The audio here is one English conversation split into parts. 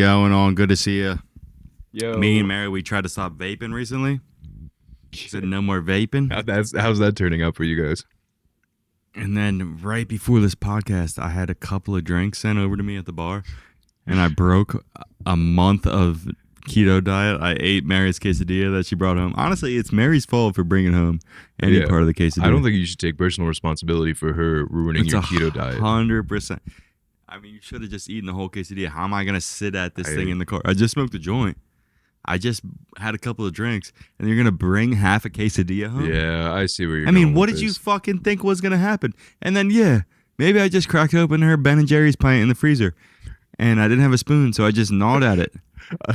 going on? Good to see you. Yo. Me and Mary, we tried to stop vaping recently. She said no more vaping. How's that turning out for you guys? And then right before this podcast, I had a couple of drinks sent over to me at the bar, and I broke a month of keto diet. I ate Mary's quesadilla that she brought home. Honestly, it's Mary's fault for bringing home any part of the quesadilla. I don't think you should take personal responsibility for her ruining your keto diet. 100%. I mean, you should have just eaten the whole quesadilla. How am I going to sit at this thing in the car? I just smoked a joint. I just had a couple of drinks, and you're going to bring half a quesadilla home? Yeah, I see where you're going. I mean, what did you fucking think was going to happen? And then, maybe I just cracked open her Ben & Jerry's pint in the freezer, and I didn't have a spoon, so I just gnawed at it.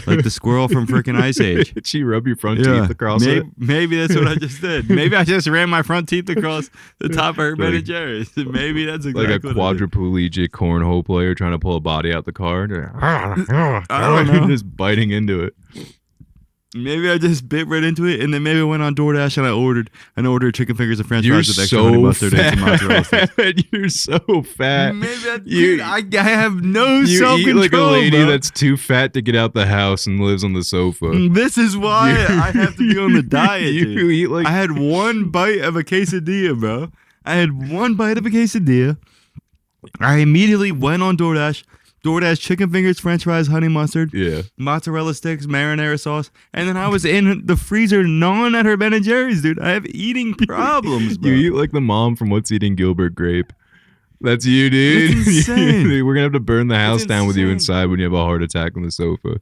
Like the squirrel from freaking Ice Age. Did she rub your front teeth across it? Maybe that's what I just did. Maybe I just ran my front teeth across the top of her Ben & Jerry's. Maybe that's exactly like a quadriplegic cornhole player trying to pull a body out the car. I don't know. Just biting into it. Maybe I just bit right into it, and then maybe I went on DoorDash and I ordered chicken fingers and French fries with extra honey mustard and some mozzarella sticks. You're so fat. Maybe I have no self-control. You eat like a lady that's too fat to get out the house and lives on the sofa. This is why I have to be on the diet. You eat like I had one bite of a quesadilla, bro. I had one bite of a quesadilla. I immediately went on DoorDash chicken fingers, French fries, honey mustard, mozzarella sticks, marinara sauce, and then I was in the freezer gnawing at her Ben & Jerry's, dude. I have eating problems, bro. You eat like the mom from What's Eating Gilbert Grape. That's you, dude. That's insane. We're gonna have to burn the house down with you inside when you have a heart attack on the sofa.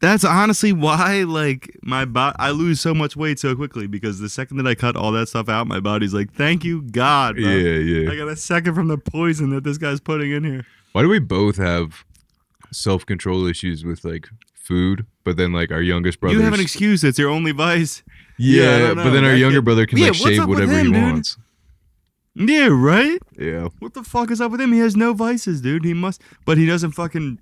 That's honestly why, like, I lose so much weight so quickly, because the second that I cut all that stuff out, my body's like, thank you, God, bro. Yeah. I got a second from the poison that this guy's putting in here. Why do we both have self-control issues with, like, food, but then, like, our youngest brother... You have an excuse. It's your only vice. Yeah, but then our younger brother can, like, shave whatever he wants. Yeah, right? Yeah. What the fuck is up with him? He has no vices, dude. He must... But he doesn't fucking...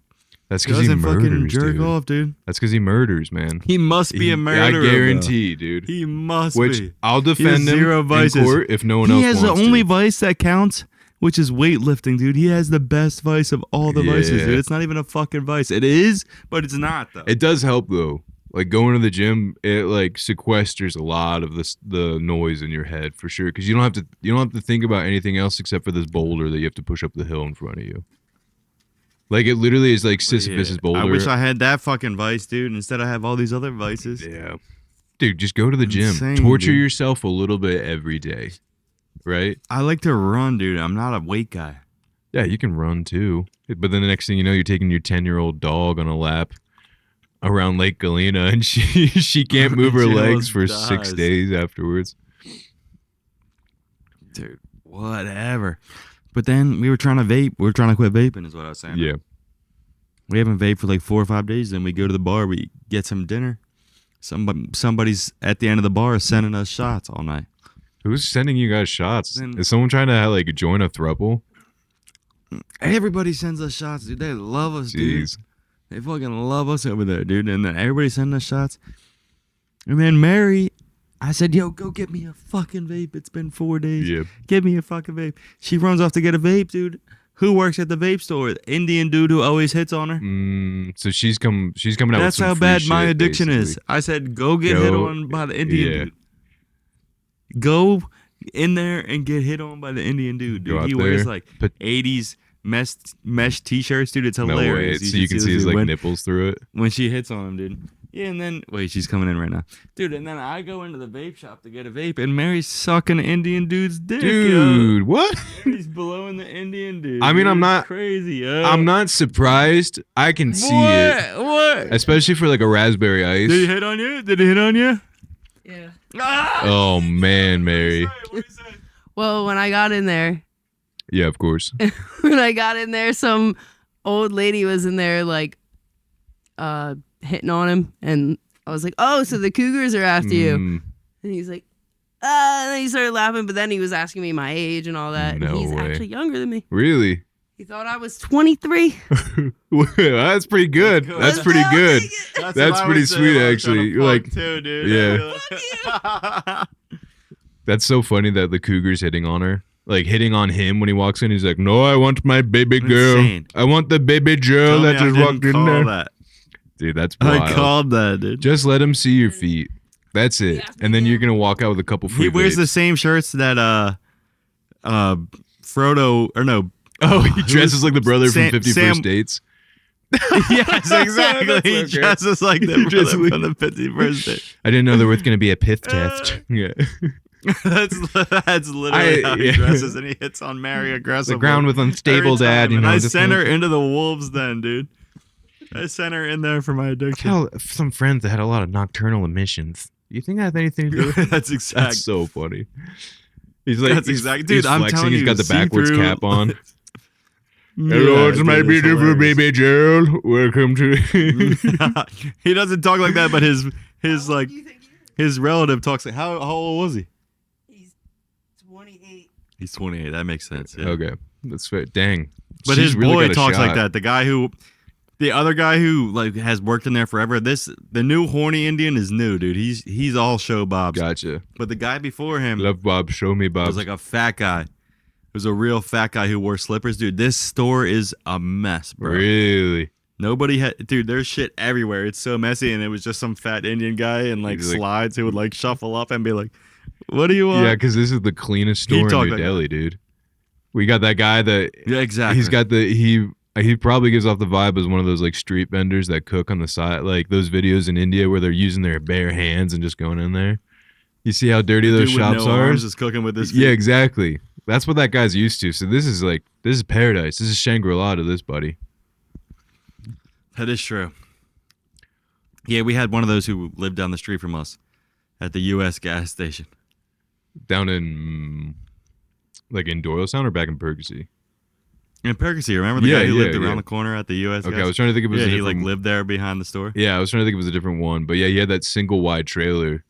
That's because he murders, jerk off, dude. That's because he murders, man. He must be a murderer. I guarantee, dude. He must be. Which I'll defend him in court if no one else wants to. He has the only vice that counts, which is weightlifting, dude. He has the best vice of all the vices, dude. It's not even a fucking vice. It is, but it's not, though. It does help, though. Like, going to the gym, it, like, sequesters a lot of the noise in your head, for sure. Because you don't have to think about anything else except for this boulder that you have to push up the hill in front of you. Like, it literally is like Sisyphus' boulder. I wish I had that fucking vice, dude. Instead, I have all these other vices. Yeah. Dude, just go to the gym. Torture yourself a little bit every day. Right? I like to run, dude. I'm not a weight guy. Yeah, you can run, too. But then the next thing you know, you're taking your 10-year-old dog on a lap around Lake Galena, and she can't move her legs for 6 days afterwards. Dude, whatever. But then we were trying to vape. We were trying to quit vaping is what I was saying. Yeah. We haven't vaped for like 4 or 5 days. Then we go to the bar. We get some dinner. Somebody's at the end of the bar sending us shots all night. Who's sending you guys shots? Is someone trying to like join a throuple? Everybody sends us shots, dude. They love us, dude. They fucking love us over there, dude. And then everybody sending us shots. And then Mary... I said, yo, go get me a fucking vape. It's been 4 days. Yeah. Get me a fucking vape. She runs off to get a vape, dude. Who works at the vape store? The Indian dude who always hits on her. So she's coming out. That's with some how free bad shit, my addiction basically. is. I said, go get hit on by the Indian dude. Go in there and get hit on by the Indian dude. He wears like 80s mesh t-shirts, dude. It's hilarious. No way. So you can see his like nipples through it when she hits on him, dude. Yeah, and then wait, she's coming in right now, dude. And then I go into the vape shop to get a vape, and Mary's sucking the Indian dude's dick, dude. What? Mary's blowing the Indian dude. I mean, I'm not crazy. Yo. I'm not surprised. I can see it. What? Especially for like a raspberry ice. Did he hit on you? Did he hit on you? Yeah. Oh man, Mary. Well, when I got in there. Yeah, of course. When I got in there, some old lady was in there, like, hitting on him, and I was like, oh, so the cougars are after you. And he's like, and then he started laughing, but then he was asking me my age and all that. No and he's way. actually younger than me. Really? He thought I was 23. That's pretty good. That's pretty good. That's pretty sweet, actually. You're like, too, dude. yeah. That's so funny that the cougar's hitting on her. like hitting on him when he walks in. He's like, "No, I want my baby girl. Insane. I want the baby girl that just walked in there." That. Dude, that's wild. I called that, dude. Just let him see your feet. That's it. And then you're gonna walk out with a couple free. He wears vapes. the same shirts that Frodo or no. Oh, he dresses like the brother Sam- from 50 Sam- First Dates. Yes, exactly. That's He okay. dresses like the Just brother like- from the 51st Date. I didn't know there was gonna be a pith test. Yeah. That's literally how he yeah. dresses, and he hits on Mary The aggressively. ground was unstable, every time, Dad. You and know, I just sent like- her into the wolves then, dude. I sent her in there for my addiction. Tell some friends that had a lot of nocturnal emissions. You think that has anything to do with it? That's exact. That's so funny. He's like, That's he's, exact. he's Dude, I'm flexing. telling He's you, got the backwards see-through- cap on. Yeah, Hello, it's dude, my it's beautiful hilarious. baby Gerald. Welcome to. He doesn't talk like that, but his like Do you think he is? his relative talks like how old was he? He's 28. He's 28. That makes sense. Yeah. Okay, that's fair. Dang. But She's his really boy got a talks like shot. that. The other guy who like has worked in there forever. The new horny Indian is new, dude. He's all show bobs. Gotcha. But the guy before him Love Bob. Show me Bob. was like a fat guy. It was a real fat guy who wore slippers, dude. This store is a mess, bro. Really? Nobody had, dude. There's shit everywhere. It's so messy, and it was just some fat Indian guy in like He's like- slides who would like shuffle up and be like, "What do you want?" Yeah, because this is the cleanest He store in talked New like Delhi, dude. We got that guy that Yeah, exactly. he's got he probably gives off the vibe as one of those like street vendors that cook on the side, like those videos in India where they're using their bare hands and just going in there. You see how dirty those Dude with shops no are? arms is cooking with this. Yeah, exactly. That's what that guy's used to. So this is paradise. This is Shangri-La to this buddy. That is true. Yeah, we had one of those who lived down the street from us at the U.S. gas station. Down in like in Doylestown or back in Percy? In Percy, remember the Yeah, guy who yeah, lived around yeah. the corner at the U.S. Okay, gas I was trying to think if it was Yeah, a he like different lived there behind the store. Yeah, I was trying to think if it was a different one. But yeah, he had that single wide trailer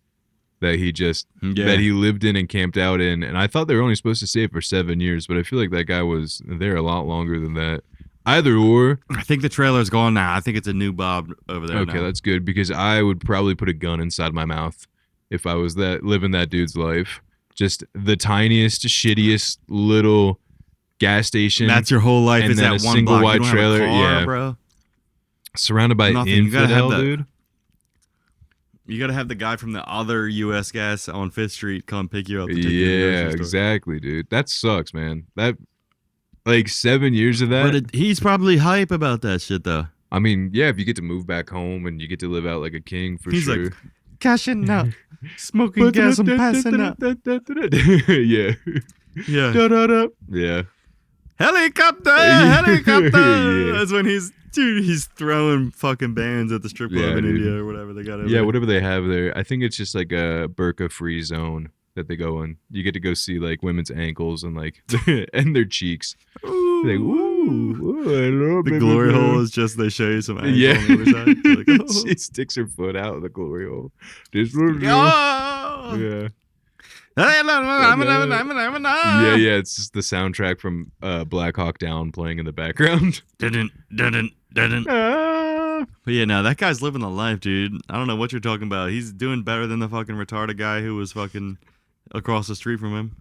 that he just Yeah. that he lived in and camped out in. And I thought they were only supposed to stay for 7 years, but I feel like that guy was there a lot longer than that. Either or. I think the trailer's gone now. I think it's a new Bob over there. Okay, now. that's good because I would probably put a gun inside my mouth if I was living that dude's life. Just the tiniest, shittiest little gas station. That's your whole life. and Is then that a one single block. wide You don't trailer, have a car, yeah. bro. surrounded by Nothing. You gotta have infidel, that. dude. You gotta have the guy from the other U.S. gas on Fifth Street come pick you up. To take you to the Yeah, grocery store. exactly, dude. That sucks, man. That like 7 years of that. But he's probably hype about that shit though. I mean, yeah, if you get to move back home and you get to live out like a king for He's sure. like, cashing out, smoking gas, and passing out. Yeah. Yeah. Da-da-da. Yeah. Helicopter, Yeah. helicopter. Yeah. That's when he's throwing fucking bands at the strip club Yeah, in dude. India or whatever they got over Yeah, there. whatever they have there. I think it's just like a burqa free zone that they go in. You get to go see like women's ankles and like and their cheeks. Ooh. Like, ooh, hello, The baby glory girl. hole is just they show you some ankle Yeah. on the other side. You're like, oh. She sticks her foot out of the glory hole. Just for you. Oh. Yeah. Yeah, Yeah, it's just the soundtrack from Black Hawk Down playing in the background. Didn't. But yeah, no, that guy's living the life, dude. I don't know what you're talking about. He's doing better than the fucking retarded guy who was fucking across the street from him,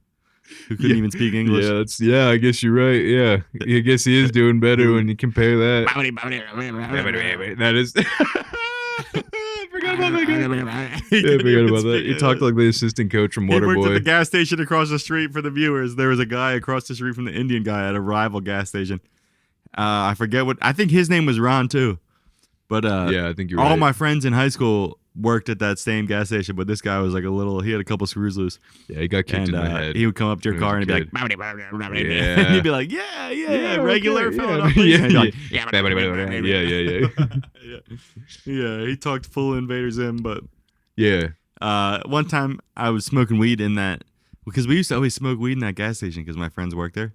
who couldn't Yeah. even speak English. Yeah, I guess you're right. Yeah, I guess he is doing better when you compare that. That is. I forgot about that guy. Yeah, I forgot about that. He talked like the assistant coach from He worked at the Waterboy. gas station across the street. For the viewers, there was a guy across the street from the Indian guy at a rival gas station. I forget what. I think his name was Ron too. But Yeah, I think you're all right. my friends in high school worked at that same gas station. But this guy was like he had a couple screws loose. Yeah, he got kicked And in the head. he would come up to your when he car was and a he'd be like, Yeah. and he'd be like, yeah, regular okay, Philadelphia. yeah. And you're like, Yeah. yeah, he talked full Invader Zim, but Yeah. one time I was smoking weed in that because we used to always smoke weed in that gas station because my friends worked there,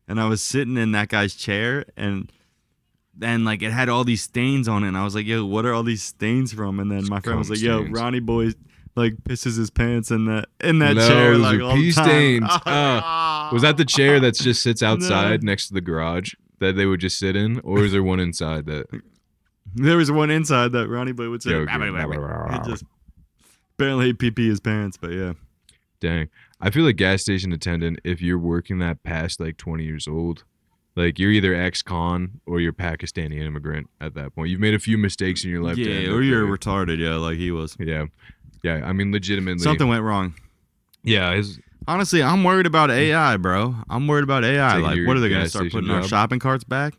and I was sitting in that guy's chair and then like it had all these stains on it, and I was like, yo, what are all these stains from? And then my friend was cum like, yo, stains. Ronnie boy like pisses his pants in that No, chair those like are all pee the time. stains. Oh, Was that the chair that just sits No. outside next to the garage that they would just sit in, or is there one inside that? There was one inside that Ronnie boy would say. Yeah, okay. He just apparently he pee his pants, but yeah. Dang. I feel like gas station attendant, if you're working that past like 20 years old, like you're either ex-con or you're Pakistani immigrant at that point. You've made a few mistakes in your life. Yeah, or you're retarded. Yeah, like he was. Yeah. Yeah, I mean, legitimately. Something went wrong. Yeah. Honestly, I'm worried about AI, bro. I'm worried about AI. Taking Like, your what are they going to gas start station putting our job? shopping carts back?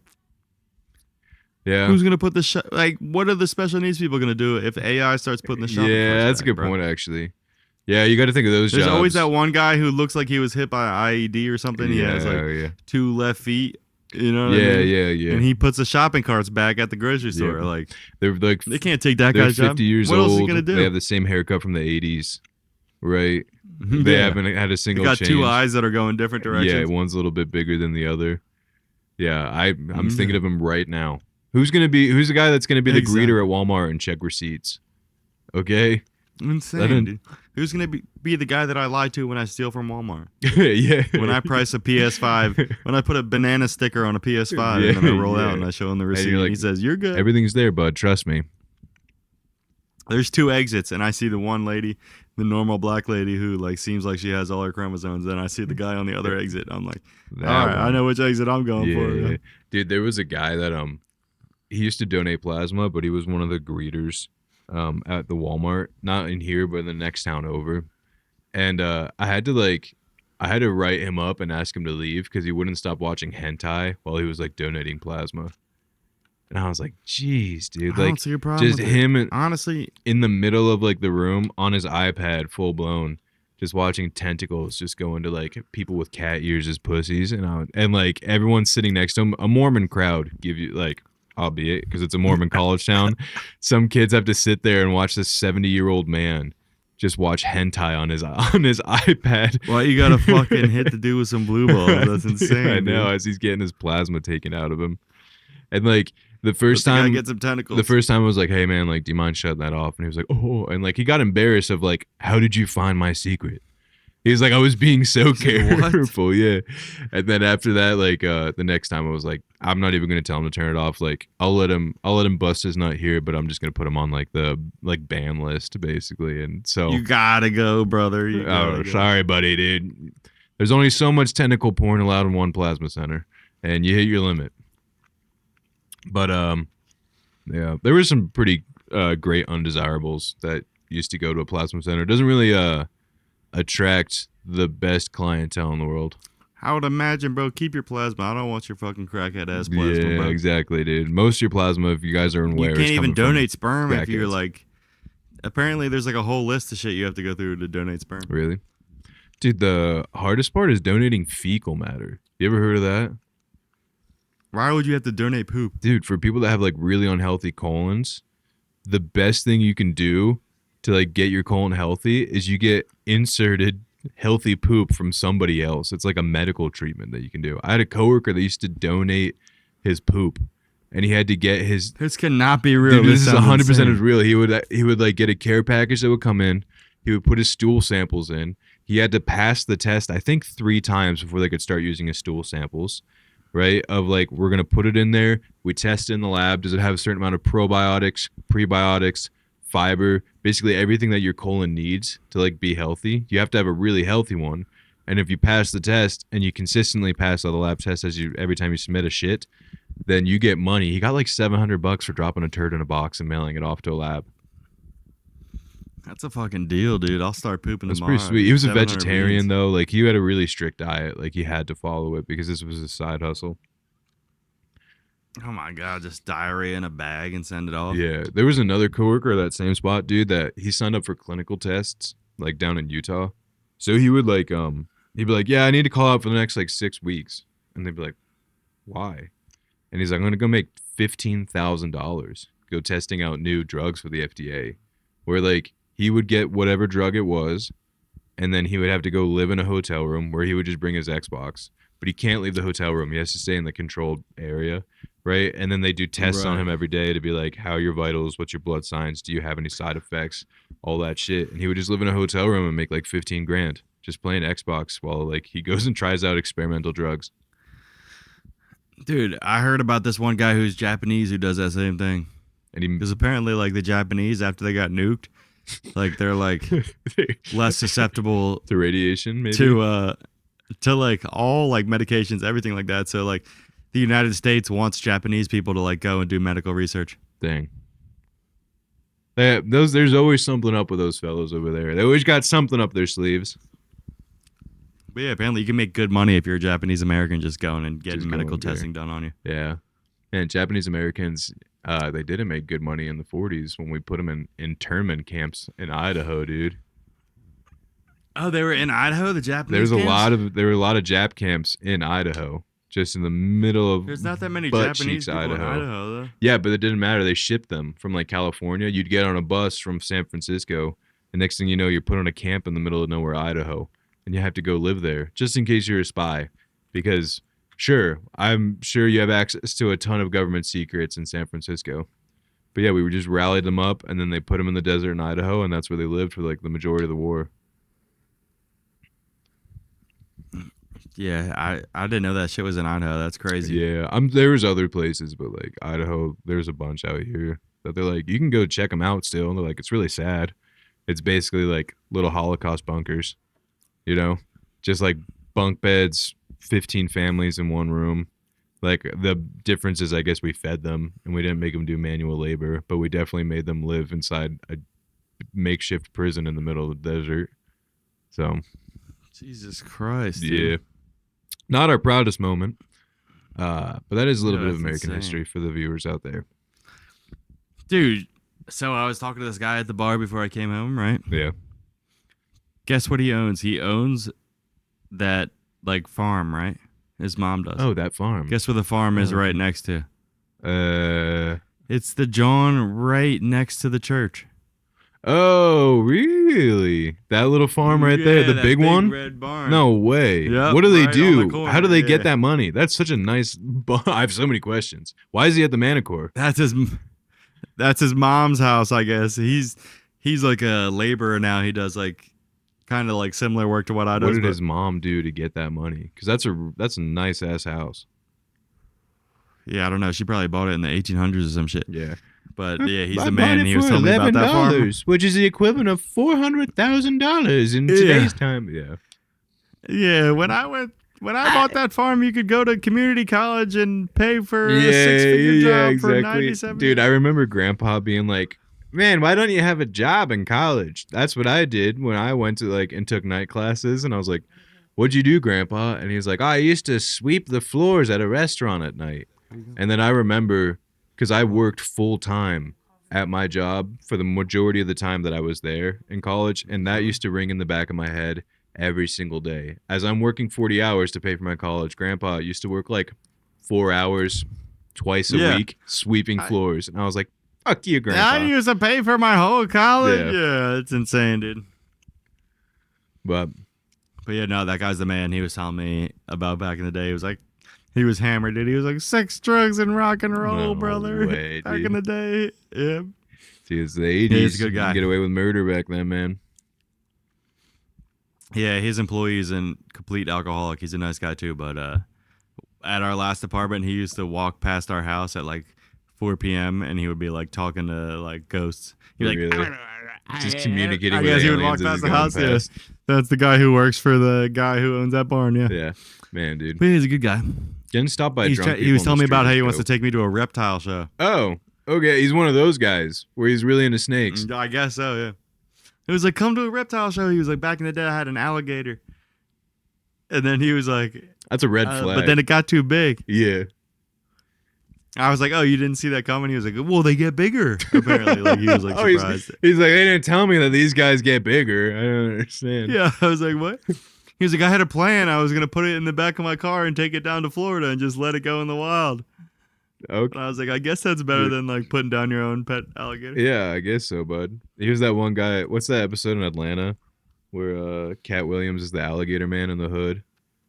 Yeah. Who's going to put the like? What are the special needs people going to do if AI starts putting the shopping carts Yeah, that's back, a good bro? point, actually. Yeah, you got to think of those There's jobs. always that one guy who looks like he was hit by an IED or something. He has like 2 left feet. You know what I mean? Yeah. And he puts the shopping carts back at the grocery store. Yeah. Like, They're like they can't take that they're guy's 50 job. years what old. else is he going to do? They have the same haircut from the 80s, right? They Yeah. haven't had a They single got change. 2 eyes that are going different directions. Yeah, one's a little bit bigger than the other. Yeah, I'm Yeah. thinking of him right now. Who's the guy that's gonna be the Exactly. greeter at Walmart and check receipts? Okay. Insane, dude. Who's going to be the guy that I lie to when I steal from Walmart? Yeah. When I price a PS5, when I put a banana sticker on a PS5 Yeah, and then I roll out yeah. and I show him the you're receipt and like, he says, "You're good." Everything's there, bud. Trust me. There's 2 exits and I see the one lady, the normal black lady who like seems like she has all her chromosomes. Then I see the guy on the other exit. I'm like, That all right, I one. know which exit I'm going Yeah, for. yeah. Dude, there was a guy that he used to donate plasma, but he was one of the greeters at the Walmart, not in here, but in the next town over. And I had to write him up and ask him to leave because he wouldn't stop watching hentai while he was like donating plasma. And I was like, "Jeez, dude! I don't Like, see a problem just with it. him Honestly, in the middle of like the room on his iPad, full blown, just watching tentacles just go into like people with cat ears as pussies, and like everyone's sitting next to him. A Mormon crowd, give you like, albeit because it's a Mormon college town, some kids have to sit there and watch this 70-year-old man just watch hentai on his iPad. why you gotta fucking hit the dude with some blue balls? That's insane. I know, dude. as he's getting his plasma taken out of him, and like the Let first the guy time get some tentacles. the first time I was like, "Hey man, like, do you mind shutting that off?" And he was like, "Oh," and like he got embarrassed of like, "How did you find my secret?" He was like, "I was being so What? careful, yeah." And then after that, like, the next time I was like, "I'm not even gonna tell him to turn it off. Like, I'll let him bust his nut here, but I'm just gonna put him on like the ban list, basically." And so, You gotta go, brother. You gotta oh, go. sorry, buddy, dude. There's only so much tentacle porn allowed in one plasma center, and you hit your limit. But yeah, there were some pretty great undesirables that used to go to a plasma center. It doesn't really attract the best clientele in the world. I would imagine, bro. Keep your plasma. I don't want your fucking crackhead ass plasma, Yeah, bro. exactly, dude. Most of your plasma, if you guys are aware, You is can't even coming from donate sperm if you're crackheads. like. Apparently, there's like a whole list of shit you have to go through to donate sperm. Really, dude. The hardest part is donating fecal matter. You ever heard of that? Why would you have to donate poop? Dude, for people that have like really unhealthy colons, the best thing you can do to like get your colon healthy is you get inserted healthy poop from somebody else. It's like a medical treatment that you can do. I had a coworker that used to donate his poop, and he had to get his. This cannot be real. Dude, this is sounds 100% insane. is real. He would like get a care package that would come in. He would put his stool samples in. He had to pass the test, I think 3 times before they could start using his stool samples. Right? Of like, we're going to put it in there. We test it in the lab. Does it have a certain amount of probiotics, prebiotics, fiber, basically everything that your colon needs to like be healthy? You have to have a really healthy one. And if you pass the test and you consistently pass all the lab tests every time you submit a shit, then you get money. He got like $700 for dropping a turd in a box and mailing it off to a lab. That's a fucking deal, dude. I'll start pooping That's tomorrow. pretty sweet. He was a 700 vegetarian beans. though. Like he had a really strict diet. Like he had to follow it because this was his side hustle. Oh my god, just diarrhea in a bag and send it off. Yeah, there was another coworker at that same spot, dude, that he signed up for clinical tests, like down in Utah. So he would like, he'd be like, "Yeah, I need to call out for the next like 6 weeks," and they'd be like, "Why?" And he's like, "I'm gonna go make $15,000 go testing out new drugs for the FDA," where like he would get whatever drug it was, and then he would have to go live in a hotel room where he would just bring his Xbox, but he can't leave the hotel room. He has to stay in the controlled area. Right. And then they do tests on Right. him every day to be like, how are your vitals? What's your blood signs? Do you have any side effects? All that shit. And he would just live in a hotel room and make like 15 grand just playing Xbox while like he goes and tries out experimental drugs. Dude, I heard about this one guy who's Japanese who does that same thing. And he, Because apparently, like the Japanese, after they got nuked, Like they're like less susceptible to radiation, maybe? to like all like medications, everything like that. So like the United States wants Japanese people to like go and do medical research. Dang. There's always something up with those fellows over there. They always got something up their sleeves. But yeah, apparently you can make good money if you're a Japanese American just going and getting medical testing done on you. Yeah. And Japanese Americans, they didn't make good money in the 40s when we put them in internment camps in Idaho, dude. Oh, they were in Idaho, the Japanese There were a lot of Jap camps in Idaho, just in the middle of There's not that many butt Japanese cheeks, people in Idaho, though. Yeah, but it didn't matter. They shipped them from like California. You'd get on a bus from San Francisco, and next thing you know, you're put on a camp in the middle of nowhere, Idaho, and you have to go live there just in case you're a spy. Because sure, I'm sure you have access to a ton of government secrets in San Francisco. But yeah, we just rallied them up, and then they put them in the desert in Idaho, and that's where they lived for like the majority of the war. Yeah, I didn't know that shit was in Idaho. That's crazy. Yeah, there's other places, but like Idaho, there's a bunch out here that they're like, you can go check them out still. And they're like, it's really sad. It's basically like little Holocaust bunkers, you know, just like bunk beds, 15 families in one room. Like the difference is, I guess we fed them and we didn't make them do manual labor, but we definitely made them live inside a makeshift prison in the middle of the desert. So, Jesus Christ. Yeah. Dude. Not our proudest moment, but that is a little bit of that's American insane. history for the viewers out there. Dude, so I was talking to this guy at the bar before I came home, right? Yeah. Guess what he owns? He owns that like farm, right? His mom does. Oh, that farm. Guess where the farm is right next to? Uh. It's the John right next to the church. Oh, really? That little farm right there, the that big one? red barn. No way. Yep, What do they right on the do? corner, How do they yeah. get that money? That's such a nice. I have so many questions. Why is he at the Manicor? That's his mom's house, I guess. He's like a laborer now. He does like kind of like similar work to what I do. What did his mom do to get that money? Because that's a nice ass house. Yeah, I don't know. She probably bought it in the 1800s or some shit. Yeah. But yeah, he's I the bought man. it He was for telling me about that farm. $11, which is the equivalent of $400,000 in today's time. Yeah. Yeah, when I bought that farm, you could go to community college and pay for a six-figure job for 97. Dude, I remember Grandpa being like, "Man, why don't you have a job in college?" That's what I did when I went to like and took night classes, and I was like, "What'd you do, Grandpa?" And he's like, "Oh, I used to sweep the floors at a restaurant at night." And then I remember, because I worked full time at my job for the majority of the time that I was there in college, and that used to ring in the back of my head every single day. As I'm working 40 hours to pay for my college, Grandpa used to work like 4 hours twice a week sweeping floors. And I was like, fuck you, Grandpa. I used to pay for my whole college. Yeah, it's insane, dude. But yeah, no, that guy's the man. He was telling me about back in the day. He was like, he was hammered, dude. He was like, sex, drugs, and rock and roll, No brother. way, back dude. in the day. Yeah. See, it's the 80s. He's a good You guy. could get away with murder back then, man. Yeah, his employee's a complete alcoholic. He's a nice guy too, but at our last apartment, he used to walk past our house at like 4 p.m. and he would be like talking to like ghosts. He'd be like, Really? Just communicating I with guess he would aliens walk as past the he's house. going Yeah, past. that's the guy who works for the guy who owns that barn. Yeah, Yeah. Man, dude. but he's a good guy. Getting stopped by drunk people He was on telling the me about street how is he wants to dope. take me to a reptile show. Oh, okay. He's one of those guys where he's really into snakes. I guess so. Yeah. It was like, come to a reptile show. He was like, back in the day, I had an alligator, and then he was like, That's a red flag. but then it got too big. yeah. I was like, oh, you didn't see that coming? He was like, well, they get bigger. Apparently, like he was like Oh, surprised. he's like, they didn't tell me that these guys get bigger. I don't understand. Yeah, I was like, what? He was like, I had a plan. I was gonna put it in the back of my car and take it down to Florida and just let it go in the wild. Okay. And I was like, I guess that's better than like putting down your own pet alligator. Yeah, I guess so, bud. He was that one guy. What's that episode in Atlanta where Cat Williams is the alligator man in the hood?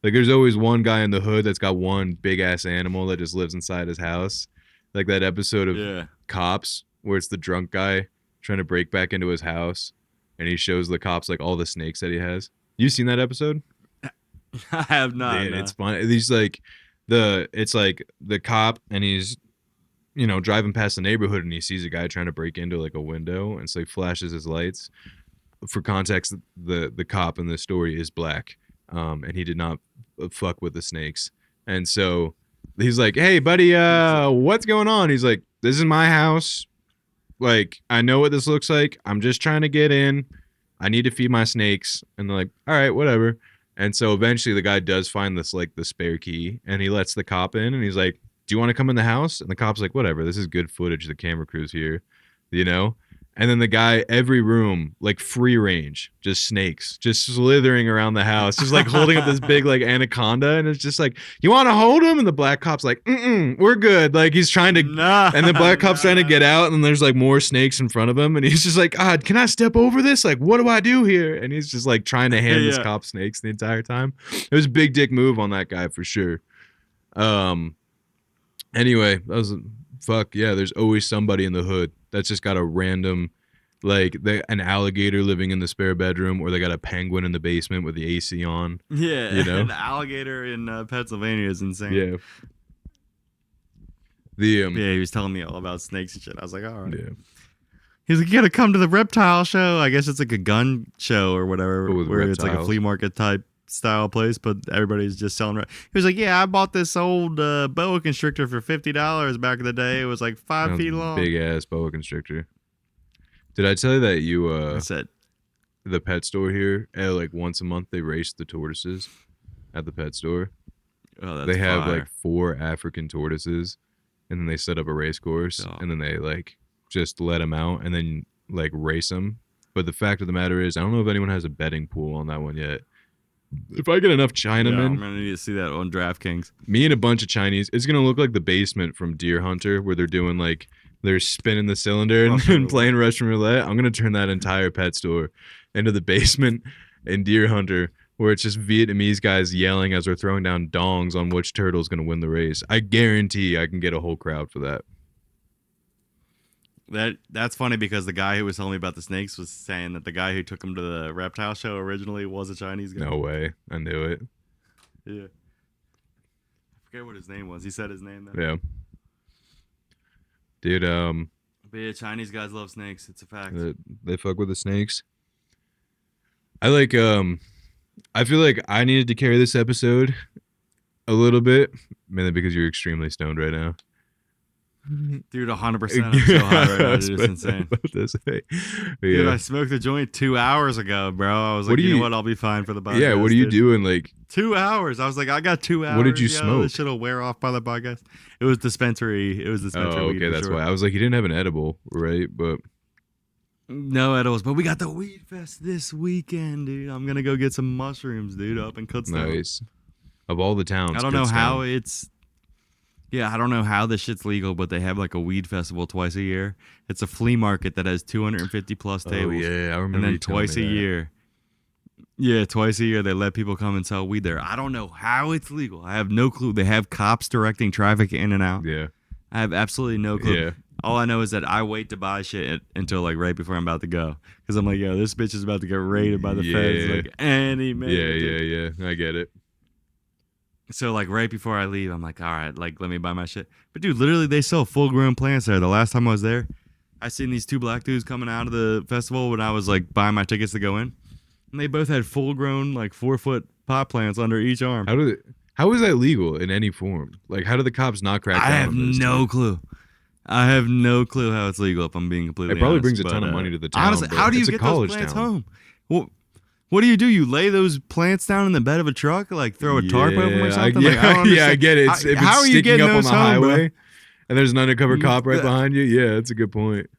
Like, there's always one guy in the hood that's got one big ass animal that just lives inside his house. Like that episode of Yeah. Cops where it's the drunk guy trying to break back into his house, and he shows the cops like all the snakes that he has. You seen that episode? I have not. Dude, no. it's fun. He's like it's like the cop, and he's driving past the neighborhood and he sees a guy trying to break into like a window, and so he flashes his lights. For context, the cop in this story is black, and he did not fuck with the snakes, and so he's like, "Hey, buddy, what's going on?" He's like, "This is my house. Like, I know what this looks like. I'm just trying to get in. I need to feed my snakes." And they're like, "All right, whatever." And so eventually the guy does find this, like, the spare key, and he lets the cop in, and he's like, "Do you want to come in the house?" And the cop's like, "Whatever. This is good footage. The camera crew's here, you know?" And then the guy, every room, like free range, just snakes, just slithering around the house, just like holding up this big like anaconda. And it's just like, "You want to hold him?" And the black cop's like, "We're good." Like he's trying to, and the black cop's trying to get out. And then there's like more snakes in front of him. And he's just like, "God, can I step over this? Like, what do I do here?" And he's just like trying to hand this cop snakes the entire time. It was a big dick move on that guy for sure. Anyway, that was fuck yeah. There's always somebody in the hood that's just got a random, like an alligator living in the spare bedroom, or they got a penguin in the basement with the AC on. Yeah, an alligator in Pennsylvania is insane. Yeah. Yeah, he was telling me all about snakes and shit. I was like, all right. Yeah. He's like, "You gotta come to the reptile show." I guess it's like a gun show or whatever, where it's like a flea market type style place, but everybody's just selling. He was like, "Yeah, I bought this old boa constrictor for $50 back in the day. It was like 5 feet long. Big ass boa constrictor." Did I tell you that I said the pet store here, like once a month they race the tortoises at the pet store? Oh, that's they have fire. like 4 African tortoises, and then they set up a race course, and then they like just let them out and then like race them. But the fact of the matter is, I don't know if anyone has a betting pool on that one yet. If I get enough Chinamen, I'm gonna need to see that on DraftKings. Me and a bunch of Chinese, it's gonna look like the basement from Deer Hunter, where they're doing like they're spinning the cylinder and playing Russian roulette. I'm gonna turn that entire pet store into the basement in Deer Hunter, where it's just Vietnamese guys yelling as they're throwing down dongs on which turtle's gonna win the race. I guarantee I can get a whole crowd for that. That's funny because the guy who was telling me about the snakes was saying that the guy who took him to the reptile show originally was a Chinese guy. No way. I knew it. Yeah. I forget what his name was. He said his name though. Yeah. Dude, but yeah, Chinese guys love snakes. It's a fact. They fuck with the snakes. I feel like I needed to carry this episode a little bit, mainly because you're extremely stoned right now. Dude, 100%. I'm so high right now. Dude, it's insane. Dude, I smoked a joint 2 hours ago, bro. I was like, you know what? I'll be fine for the podcast. Yeah, what are you doing? Like 2 hours. I was like, I got 2 hours. What did you smoke? This shit'll wear off by the podcast. It was dispensary. Oh, okay, that's why. I was like, you didn't have an edible, right? But no edibles. But we got the weed fest this weekend, dude. I'm gonna go get some mushrooms, dude, up in Kutztown. Nice. Of all the towns, I don't know how it's. Yeah, I don't know how this shit's legal, but they have like a weed festival twice a year. It's a flea market that has 250 plus tables. Oh yeah, I remember. And then twice a year. Yeah, twice a year they let people come and sell weed there. I don't know how it's legal. I have no clue. They have cops directing traffic in and out. Yeah. I have absolutely no clue. Yeah. All I know is that I wait to buy shit until like right before I'm about to go, because I'm like, yo, this bitch is about to get raided by the feds like any minute. Yeah. I get it. So like right before I leave, I'm like, all right, like let me buy my shit. But dude, literally they sell full grown plants there. The last time I was there, I seen these 2 black dudes coming out of the festival when I was like buying my tickets to go in, and they both had full grown like 4-foot pot plants under each arm. How is that legal in any form? Like, how do the cops not crack down? I have no clue. I have no clue how it's legal. If I'm being completely honest. It probably brings a ton of money to the town. Honestly, how do you get those plants home? Well, what do? You lay those plants down in the bed of a truck, like throw a tarp over them or something? I get it. If how it's are you sticking getting up on those the home, highway, bro? and there's an undercover cop right behind you, yeah, that's a good point.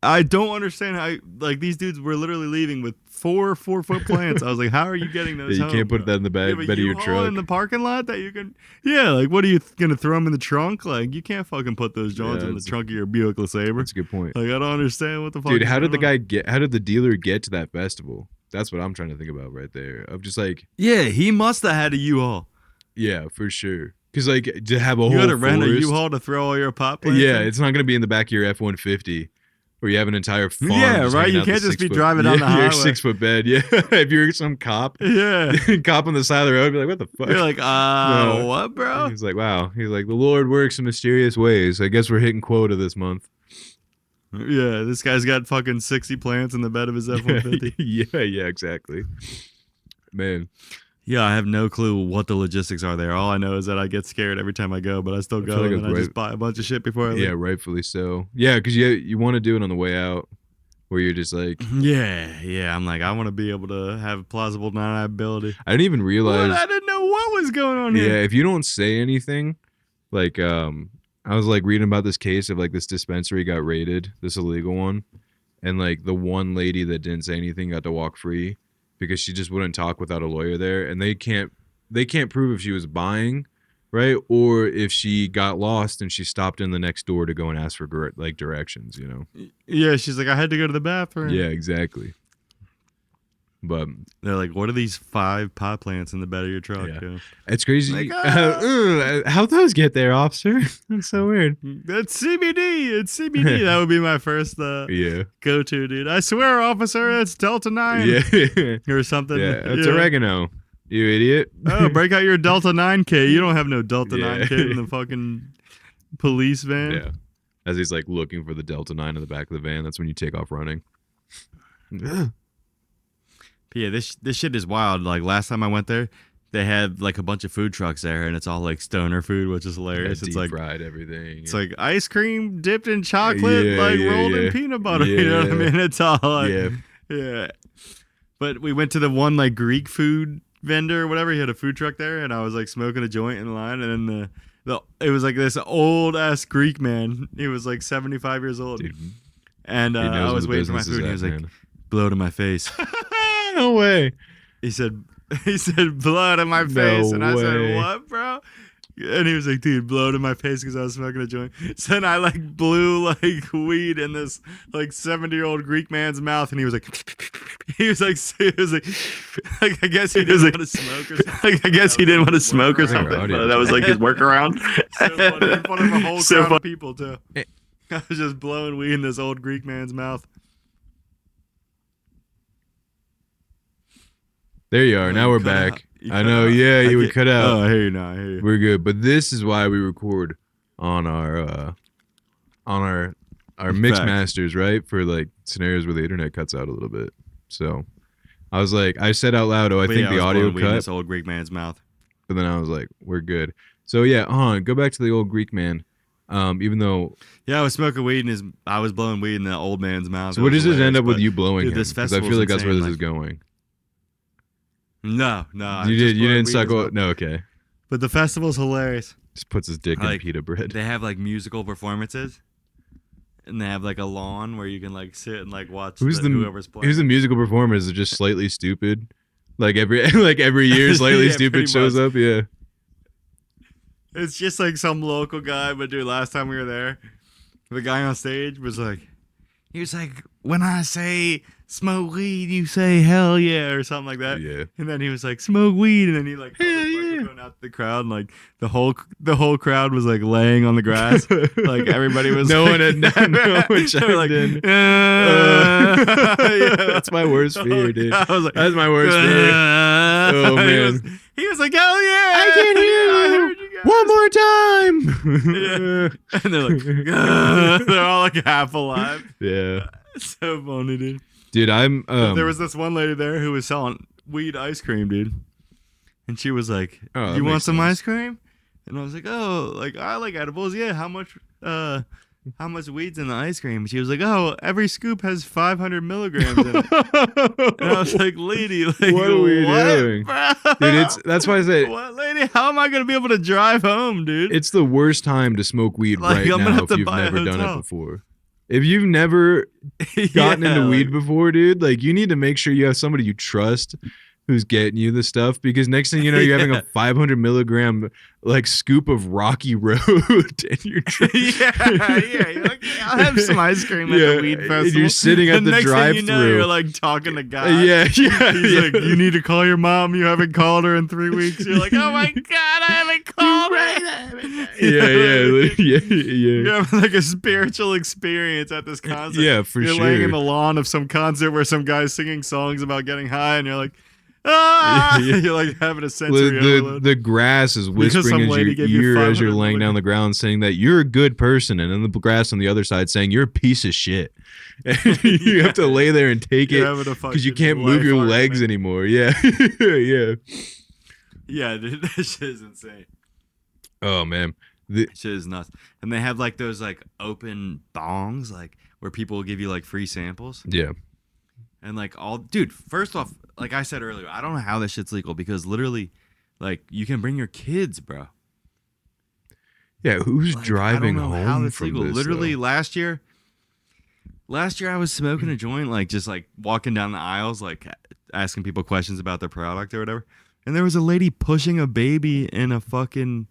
I don't understand how like these dudes were literally leaving with 4-foot plants. I was like, how are you getting those? You can't put that in the bed of your truck in the parking lot that you can. Yeah, like what are you gonna throw them in the trunk? Like you can't fucking put those joints in the trunk of your Buick LeSabre. That's a good point. Like I don't understand what the fuck. Dude, how did the dealer get to that festival? That's what I'm trying to think about right there. Of just like, yeah, he must have had a U-Haul. Yeah, for sure. Because like to have a whole you got to rent a U-Haul to throw all your pot plants. Yeah, in? It's not gonna be in the back of your F-150. Where you have an entire farm. Yeah, right. You can't just be driving down the highway. Your 6-foot bed. Yeah. If you're some cop. Yeah. Cop on the side of the road, be like, what the fuck? You're like, No. what, bro? He's like, wow. He's like, the Lord works in mysterious ways. I guess we're hitting quota this month. Yeah, this guy's got fucking 60 plants in the bed of his F-150. Yeah, exactly. Man. Yeah, I have no clue what the logistics are there. All I know is that I get scared every time I go, but I still go and I just buy a bunch of shit before I leave. Yeah, rightfully so. Yeah, because you want to do it on the way out, where you're just like, yeah. I'm like, I want to be able to have plausible deniability. I didn't even realize. I didn't know what was going on here. Yeah, if you don't say anything, like, I was like reading about this case of like this dispensary got raided, this illegal one, and like the one lady that didn't say anything got to walk free. Because she just wouldn't talk without a lawyer there, and they can't prove if she was buying, right, or if she got lost and she stopped in the next door to go and ask for like directions, you know. Yeah, she's like, I had to go to the bathroom. Yeah, exactly. But they're like, what are these 5 pot plants in the bed of your truck? Yeah. It's crazy. Like, how'd those get there, officer? That's so weird. That's CBD. It's CBD. That would be my first go-to, dude. I swear, officer, it's Delta 9. Yeah. Or something. Yeah, it's oregano. You idiot. Oh, break out your Delta 9 kit. You don't have no Delta 9 kit in the fucking police van. Yeah. As he's like looking for the Delta 9 in the back of the van. That's when you take off running. Yeah, this shit is wild. Like last time I went there, they had like a bunch of food trucks there, and it's all like stoner food, which is hilarious. Yeah, it's like fried everything. It's like ice cream dipped in chocolate, rolled in peanut butter. Yeah. You know what I mean? It's all like yeah. But we went to the one like Greek food vendor or whatever. He had a food truck there, and I was like smoking a joint in line, and then it was like this old ass Greek man. He was like 75 years old, dude, and I was waiting for my food, and he was like, "Blow to my face." No way. He said blood in my face, and I said, what, bro? And he was like, dude, blow it in my face because I was smoking a joint. So then I like blew like weed in this like 70-year-old Greek man's mouth, and he was like I guess he didn't want to smoke or something. I guess he didn't want to smoke or something. That was like his workaround. So funny, in front of a whole crowd of people too. I was just blowing weed in this old Greek man's mouth. There you are. Now we're back. I know. Yeah, you would cut out. Oh, I hear you now. I hear you. We're good. But this is why we record on our mix masters, right? For like scenarios where the internet cuts out a little bit. So I was like, I said out loud, I think the audio cut. In this old Greek man's mouth. But then I was like, we're good. So yeah, go back to the old Greek man. Even though I was smoking weed I was blowing weed in the old man's mouth. So what does this end up with you blowing him? Because I feel like that's where this is going. No. You didn't suckle. No, okay. But the festival's hilarious. Just puts his dick in pita bread. They have like musical performances, and they have like a lawn where you can like sit and like watch whoever's playing. Who's the musical performer? Is it just Slightly Stupid? Like every year, Slightly Stupid shows up. Yeah. It's just like some local guy, but dude, last time we were there, the guy on stage was like, when I say smoke weed, you say hell yeah, or something like that. Yeah. And then he was like, smoke weed, and then he like going out to the crowd, and like the whole crowd was like laying on the grass, like everybody was. No one chimed in. Yeah, that's my worst fear, dude. I was like, that's my worst fear. Oh man, he was like, hell yeah, I can hear you. I heard you guys. One more time. Yeah. And they're like, they're all like half alive. Yeah. So funny, dude. Dude, there was this one lady there who was selling weed ice cream, dude. And she was like, you want some ice cream? And I was like, oh, like I like edibles. Yeah, how much weed's in the ice cream? She was like, oh, every scoop has 500 milligrams in it. And I was like, lady, like, what are we doing? Bro? Dude, that's why I say, what, lady? How am I going to be able to drive home, dude? It's the worst time to smoke weed right now if you've never done it before. If you've never gotten into weed before, dude, like you need to make sure you have somebody you trust who's getting you the stuff, because next thing you know, you're having a 500 milligram like scoop of Rocky Road and you're You're like, I'll have some ice cream at the weed festival. And you're sitting at the drive-thru. You know, you're like talking to God. He's like, you need to call your mom. You haven't called her in 3 weeks. You're like, oh my God, I haven't called her. You're having like a spiritual experience at this concert. Yeah, for you're sure. You're laying in the lawn of some concert where some guy's singing songs about getting high, and you're like, ah! You're like having a sensory overload. The grass is whispering in your ear as you're laying down the ground, saying that you're a good person, and then the grass on the other side saying you're a piece of shit. And you have to lay there and take it because you can't move your legs anymore. Yeah, yeah, dude, that shit is insane. Oh man, that shit is nuts. And they have like those like open bongs, like where people will give you like free samples. Yeah. And like dude, first off, like I said earlier, I don't know how this shit's legal because literally, like, you can bring your kids, bro. Yeah, who's like, driving I don't know home how that's from legal. this, Literally, though? last year I was smoking a joint, like just like walking down the aisles, like asking people questions about their product or whatever. And there was a lady pushing a baby in a fucking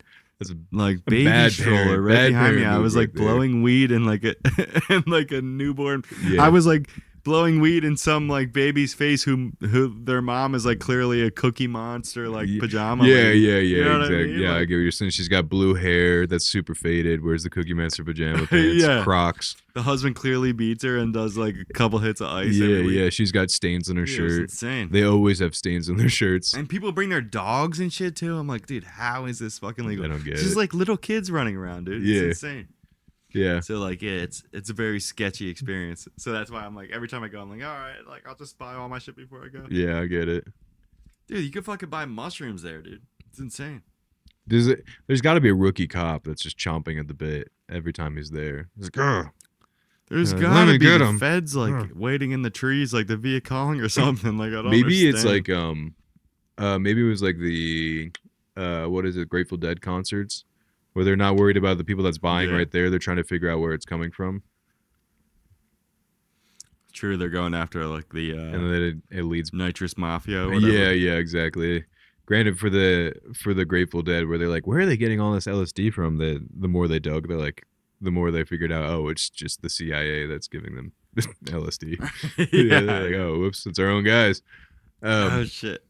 like baby stroller right behind me. I was like blowing weed in like a newborn. Yeah. I was like blowing weed in some like baby's face who their mom is like clearly a Cookie Monster like pajama lady. You know exactly. I mean? Yeah, like, I get what you're saying. She's got blue hair that's super faded. Wears the Cookie Monster pajama pants, Crocs. The husband clearly beats her and does like a couple hits of ice. Every week. Yeah. She's got stains on her shirt. It's insane. They always have stains on their shirts. And people bring their dogs and shit too. I'm like, dude, how is this fucking legal? I don't get it. It's just like little kids running around, dude. It's insane. Yeah. So like, yeah, it's a very sketchy experience. So that's why I'm like, every time I go, I'm like, all right, like I'll just buy all my shit before I go. Yeah, I get it. Dude, you could fucking buy mushrooms there, dude. It's insane. There's got to be a rookie cop that's just chomping at the bit every time he's there. He's like, there's gotta be the feds like waiting in the trees, like the Viet Cong or something. Like I don't maybe understand. It's like maybe it was like the what is it, Grateful Dead concerts, where they're not worried about the people that's buying right there. They're trying to figure out where it's coming from. True, they're going after like the and then it leads nitrous mafia. Or whatever. Yeah, exactly. Granted, for the Grateful Dead, where they're like, where are they getting all this LSD from? The more they dug, they're like, the more they figured out, oh, it's just the CIA that's giving them LSD. They're like, oh, whoops, it's our own guys. Oh shit,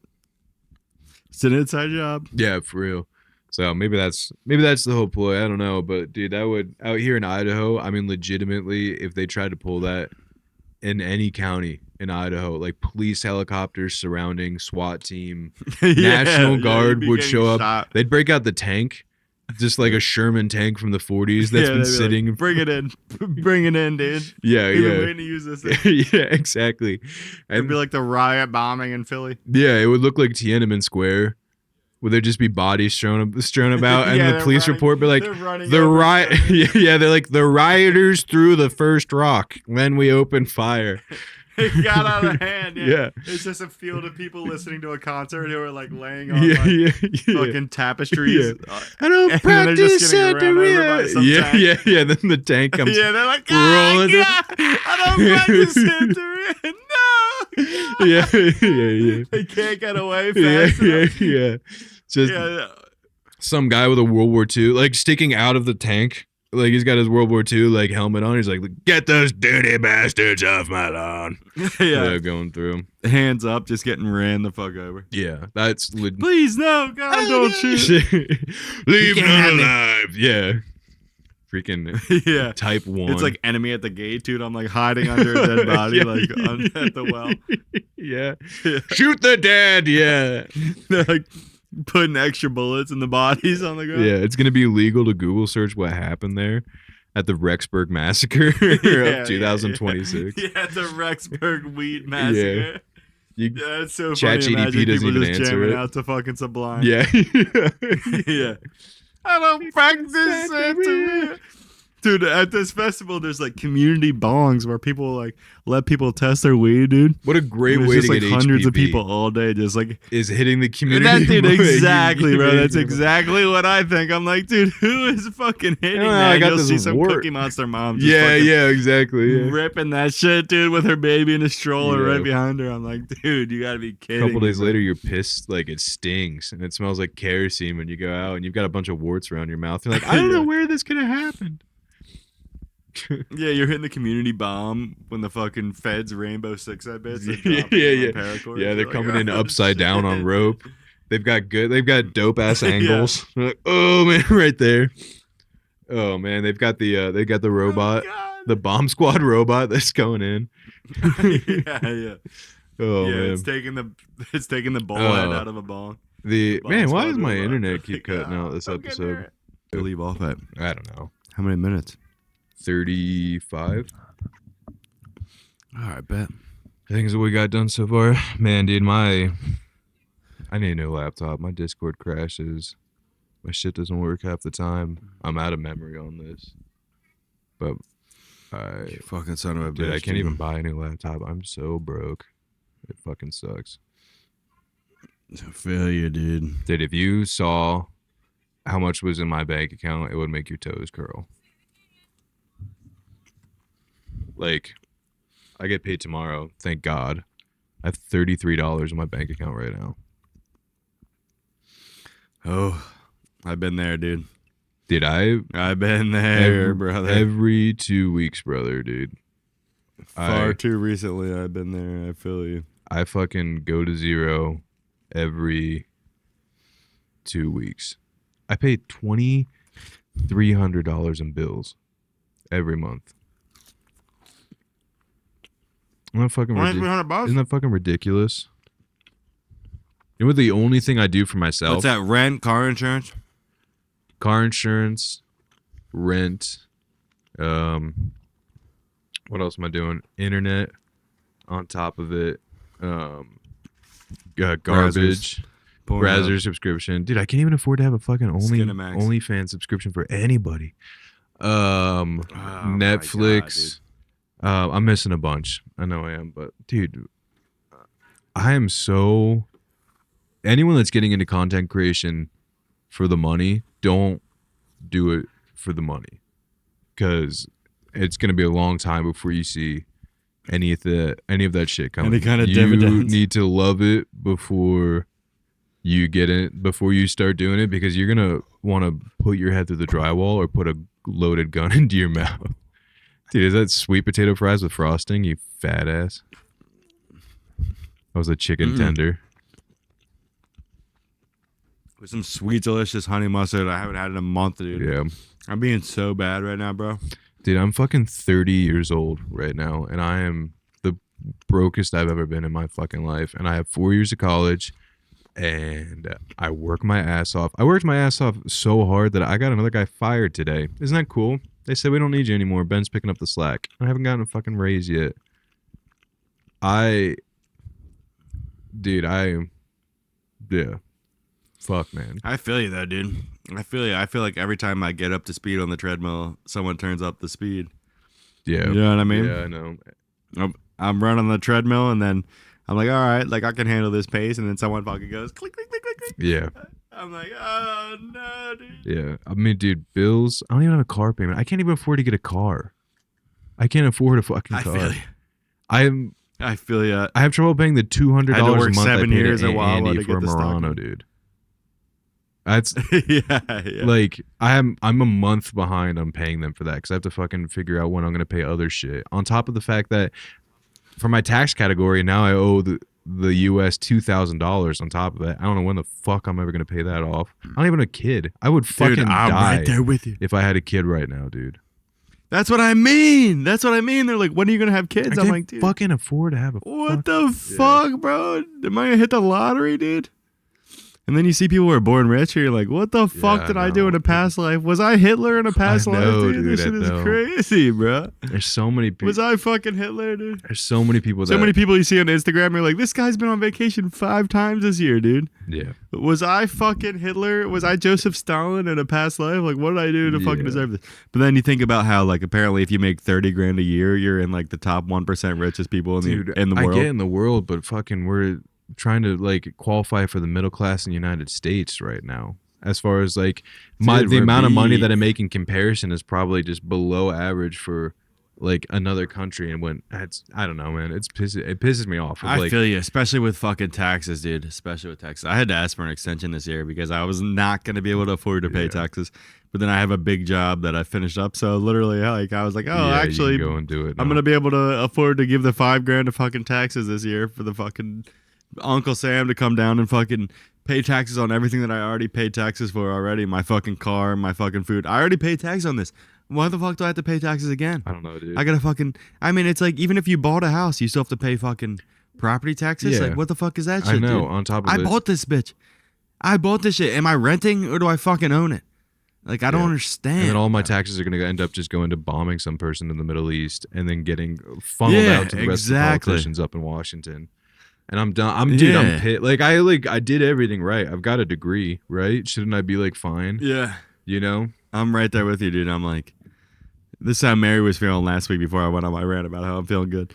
it's an inside job. Yeah, for real. So maybe that's the whole ploy. I don't know, but dude, that would out here in Idaho. I mean, legitimately, if they tried to pull that in any county in Idaho, like police helicopters surrounding, SWAT team, National Guard would show up. Shot. They'd break out the tank, just like a Sherman tank from the 40s that's been sitting. Like, bring it in, dude. Yeah, We've been waiting to use this thing. Yeah, exactly. It'd be like the riot bombing in Philly. Yeah, it would look like Tiananmen Square. Would there just be bodies strewn about, and the police report be like, the riot? Yeah, they're like, the rioters threw the first rock. Then we opened fire. It got out of hand. Yeah. It's just a field of people listening to a concert who are like laying on fucking tapestries. Yeah. I don't practice Santeria. Yeah. Then the tank comes. Yeah, they're like, rolling. I don't practice Santeria. No. Yeah. They can't get away fast enough. Yeah. Just some guy with a World War II, like sticking out of the tank. Like he's got his World War II like helmet on. He's like, get those dirty bastards off my lawn. Yeah, going through. Hands up, just getting ran the fuck over. Yeah, that's please no, God, don't shoot. Leave none alive. Yeah. Freaking type 1. It's like enemy at the gate, dude. I'm like hiding under a dead body, like at the well. Yeah. Shoot the dead. Yeah. They're like putting extra bullets in the bodies on the ground. Yeah, it's gonna be illegal to Google search what happened there at the Rexburg Massacre of 2026. Yeah, the Rexburg Weed Massacre. Yeah, it's so Chat funny. GDP doesn't even just answer it. Out to fucking Sublime. Yeah. Yeah. I don't practice Santeria. Dude, at this festival, there's like community bongs where people like let people test their weed, dude. What a great And way it's to just get like hundreds of HPV people all day, just like is hitting the community. that, dude. bong. Exactly, bro. That's exactly what I think. I'm like, dude, who is fucking hitting that? I got You'll this see some wart. Cookie Monster mom. Just Yeah, fucking yeah, exactly. Yeah. ripping that shit, dude, with her baby in a stroller Yeah. right behind her. I'm like, dude, you gotta be A kidding. couple days me, bro. later, you're pissed, like it stings and it smells like kerosene when you go out, and you've got a bunch of warts around your mouth. You're like, I don't know where this could have happened. Yeah, you're hitting the community bomb when the fucking feds rainbow six that bitch. Yeah, they're coming in upside down on rope. They've got dope ass angles. They're like, oh man, right there. Oh man, they got the robot, the bomb squad robot that's going in. yeah. Oh yeah, man, it's taking the ball head out of a bong. Man, why does my robot. internet keep cutting out this I'm getting episode? there. To leave off at I don't know. how many minutes? 35. All right, bet. I think is what we got done so far. Man, dude, I need a new laptop. My Discord crashes. My shit doesn't work half the time. I'm out of memory on this. But You fucking son of a bitch. I can't even buy a new laptop. I'm so broke. It fucking sucks. I feel you, dude. Dude, if you saw how much was in my bank account, it would make your toes curl. Like, I get paid tomorrow. Thank God. I have $33 in my bank account right now. Oh, I've been there, dude. Dude, I've been there, brother. Every 2 weeks, brother, dude. Far too recently, I've been there. I feel you. I fucking go to zero every 2 weeks. I pay $2,300 in bills every month. Isn't that fucking $2,300. Isn't that fucking ridiculous? You know what? The only thing I do for myself: What's that? Rent, car insurance, car insurance, rent. What else am I doing? Internet. On top of it, garbage. Browser subscription, dude. I can't even afford to have a fucking OnlyFans subscription for anybody. Netflix. I'm missing a bunch. I know I am, but dude, I am so. Anyone that's getting into content creation for the money, don't do it for the money, because it's gonna be a long time before you see any of that shit coming. Any kind of you dividends. need to love it before you get it, before you start doing it, because you're gonna want to put your head through the drywall or put a loaded gun into your mouth. Dude, is that sweet potato fries with frosting, you fat ass? That was a chicken tender. With some sweet, delicious honey mustard. I haven't had in a month, dude. Yeah. I'm being so bad right now, bro. Dude, I'm fucking 30 years old right now, and I am the brokest I've ever been in my fucking life. And I have 4 years of college, and I work my ass off. I worked my ass off so hard that I got another guy fired today. Isn't that cool? They said, we don't need you anymore. Ben's picking up the slack. I haven't gotten a fucking raise yet. Yeah. Fuck, man. I feel you though, dude. I feel you. I feel like every time I get up to speed on the treadmill, someone turns up the speed. Yeah. You know what I mean? Yeah, I know. I'm running the treadmill, and then I'm like, all right, like I can handle this pace, and then someone fucking goes click, click, click, click, click. Yeah. I'm like, oh no, dude. Yeah. I mean, dude, bills. I don't even have a car payment. I can't even afford to get a car. I can't afford a fucking car. I feel you. I have trouble paying the $200 I had to a work month 7 I paid years to at Wawa Andy to for get the stock. Murano, dude. That's yeah. like I'm a month behind on paying them for that, because I have to fucking figure out when I'm gonna pay other shit. On top of the fact that for my tax category now I owe the US $2,000 on top of it. I don't know when the fuck I'm ever gonna pay that off. I'm not even a kid. I would fucking Dude, I'm die right there with you. if I had a kid right now, dude. That's what I mean. They're like, when are you gonna have kids? I I'm can't like, dude, fucking afford to have a what the fuck, bro? Am I gonna hit the lottery, dude? And then you see people who are born rich, and you're like, what the fuck did I do in a past life? Was I Hitler in a past life, dude? This shit is crazy, bro. There's so many people. Was I fucking Hitler, dude? There's so many people. So many people you see on Instagram, you're like, this guy's been on vacation 5 times this year, dude. Yeah. Was I fucking Hitler? Was I Joseph Stalin in a past life? Like, what did I do to fucking deserve this? But then you think about how, like, apparently if you make 30 grand a year, you're in, like, the top 1% richest people in the world. I get in the world, but fucking we're trying to like qualify for the middle class in the United States right now. As far as like the amount of money that I make in comparison is probably just below average for like another country. And when I don't know, man, it pisses me off. I feel you, especially with fucking taxes, dude. Especially with taxes. I had to ask for an extension this year because I was not going to be able to afford to pay taxes. But then I have a big job that I finished up, so literally, like, I was like, actually, you can go and do it now. I'm gonna be able to afford to give the $5,000 to fucking taxes this year for the fucking Uncle Sam to come down and fucking pay taxes on everything that I already paid taxes for already. My fucking car, my fucking food. I already paid tax on this. Why the fuck do I have to pay taxes again? I don't know, dude. I gotta fucking. I mean, it's like even if you bought a house, you still have to pay fucking property taxes. Yeah. Like, what the fuck is that shit? I know. Dude? On top of I bought this bitch. I bought this shit. Am I renting or do I fucking own it? Like, I don't understand. And then all my taxes are going to end up just going to bombing some person in the Middle East and then getting funneled out to the rest of the politicians up in Washington. And I'm done. I'm pissed. Like, I did everything right. I've got a degree, right? Shouldn't I be like fine? Yeah. You know? I'm right there with you, dude. I'm like, this is how Mary was feeling last week before I went on my rant about how I'm feeling good.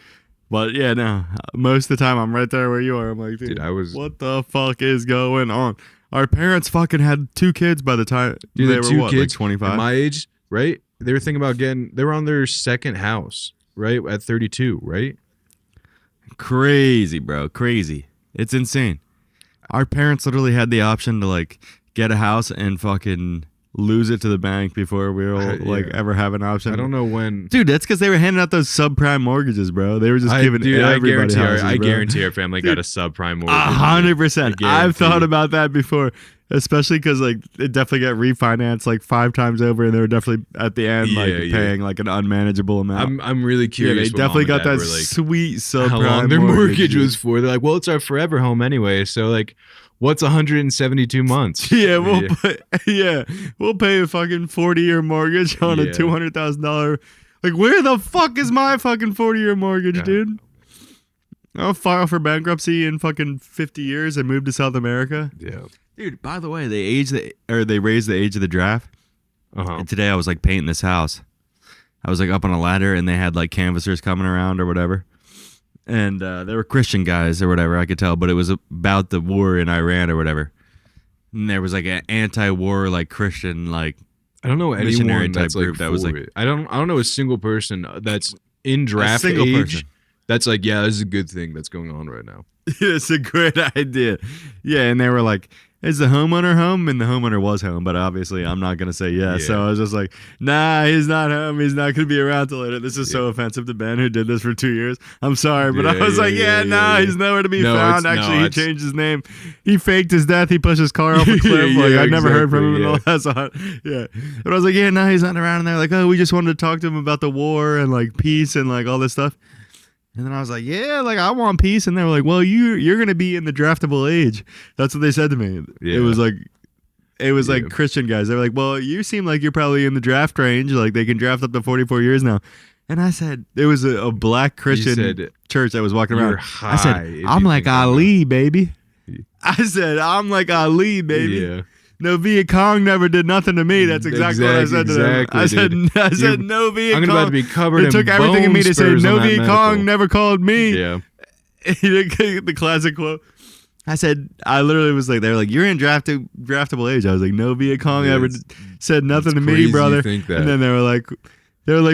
But yeah, no, most of the time I'm right there where you are. I'm like, dude, what the fuck is going on? Our parents fucking had 2 kids by the time they were what, like 25? My age, right? They were thinking about they were on their 2nd house, right? At 32, right? Crazy, bro. Crazy. It's insane. Our parents literally had the option to like get a house and fucking lose it to the bank before we were ever have an option. I don't know when. Dude, that's because they were handing out those subprime mortgages, bro. They were just giving everybody houses, I guarantee our family got a subprime mortgage. 100%. I've thought about that before, especially because like it definitely got refinanced like 5 times over, and they were definitely at the end paying like an unmanageable amount. I'm really curious. Yeah, they definitely got that sweet subprime. How long their mortgage was for? They're like, well, it's our forever home anyway, so like. What's 172 months? Yeah, we'll pay a fucking 40-year mortgage on a $200,000. Like, where the fuck is my fucking 40-year mortgage, dude? I'll file for bankruptcy in fucking 50 years and move to South America. Yeah, dude. By the way, they raised the age of the draft. And today I was like painting this house. I was like up on a ladder, and they had like canvassers coming around or whatever. And they were Christian guys or whatever, I could tell, but it was about the war in Iran or whatever. And there was like an anti-war, like Christian, like I don't know anyone type group that was like I don't know a single person that's in draft age that's like, yeah, this is a good thing that's going on right now. It's a great idea. Yeah, and they were like, is the homeowner home? And the homeowner was home, but obviously I'm not going to say yes. Yeah. So I was just like, nah, he's not home. He's not going to be around till later. This is so offensive to Ben, who did this for 2 years. I'm sorry, but I was like, he's nowhere to be found. Actually, he changed his name. He faked his death. He pushed his car off a cliff. I never heard from him in the last Yeah. But I was like, he's not around. And they're like, oh, we just wanted to talk to him about the war and like peace and like all this stuff. And then I was like, yeah, like I want peace. And they were like, well, you're going to be in the draftable age. That's what they said to me. Yeah. It was like Christian guys. They were like, well, you seem like you're probably in the draft range. Like they can draft up to 44 years now. And I said, it was a black Christian church that was walking around. I said, I'm like Ali, baby. I said, I'm like Ali, baby. Yeah. No, Viet Cong never did nothing to me. That's exactly what I said to them. I said, no Viet Cong. I'm about to be covered in It took everything in me to say, no Viet Cong never called me. Yeah. The classic quote. I literally was like, they were like, you're in draftable age. I was like, no Viet Cong ever said nothing to me, brother. And then they were like,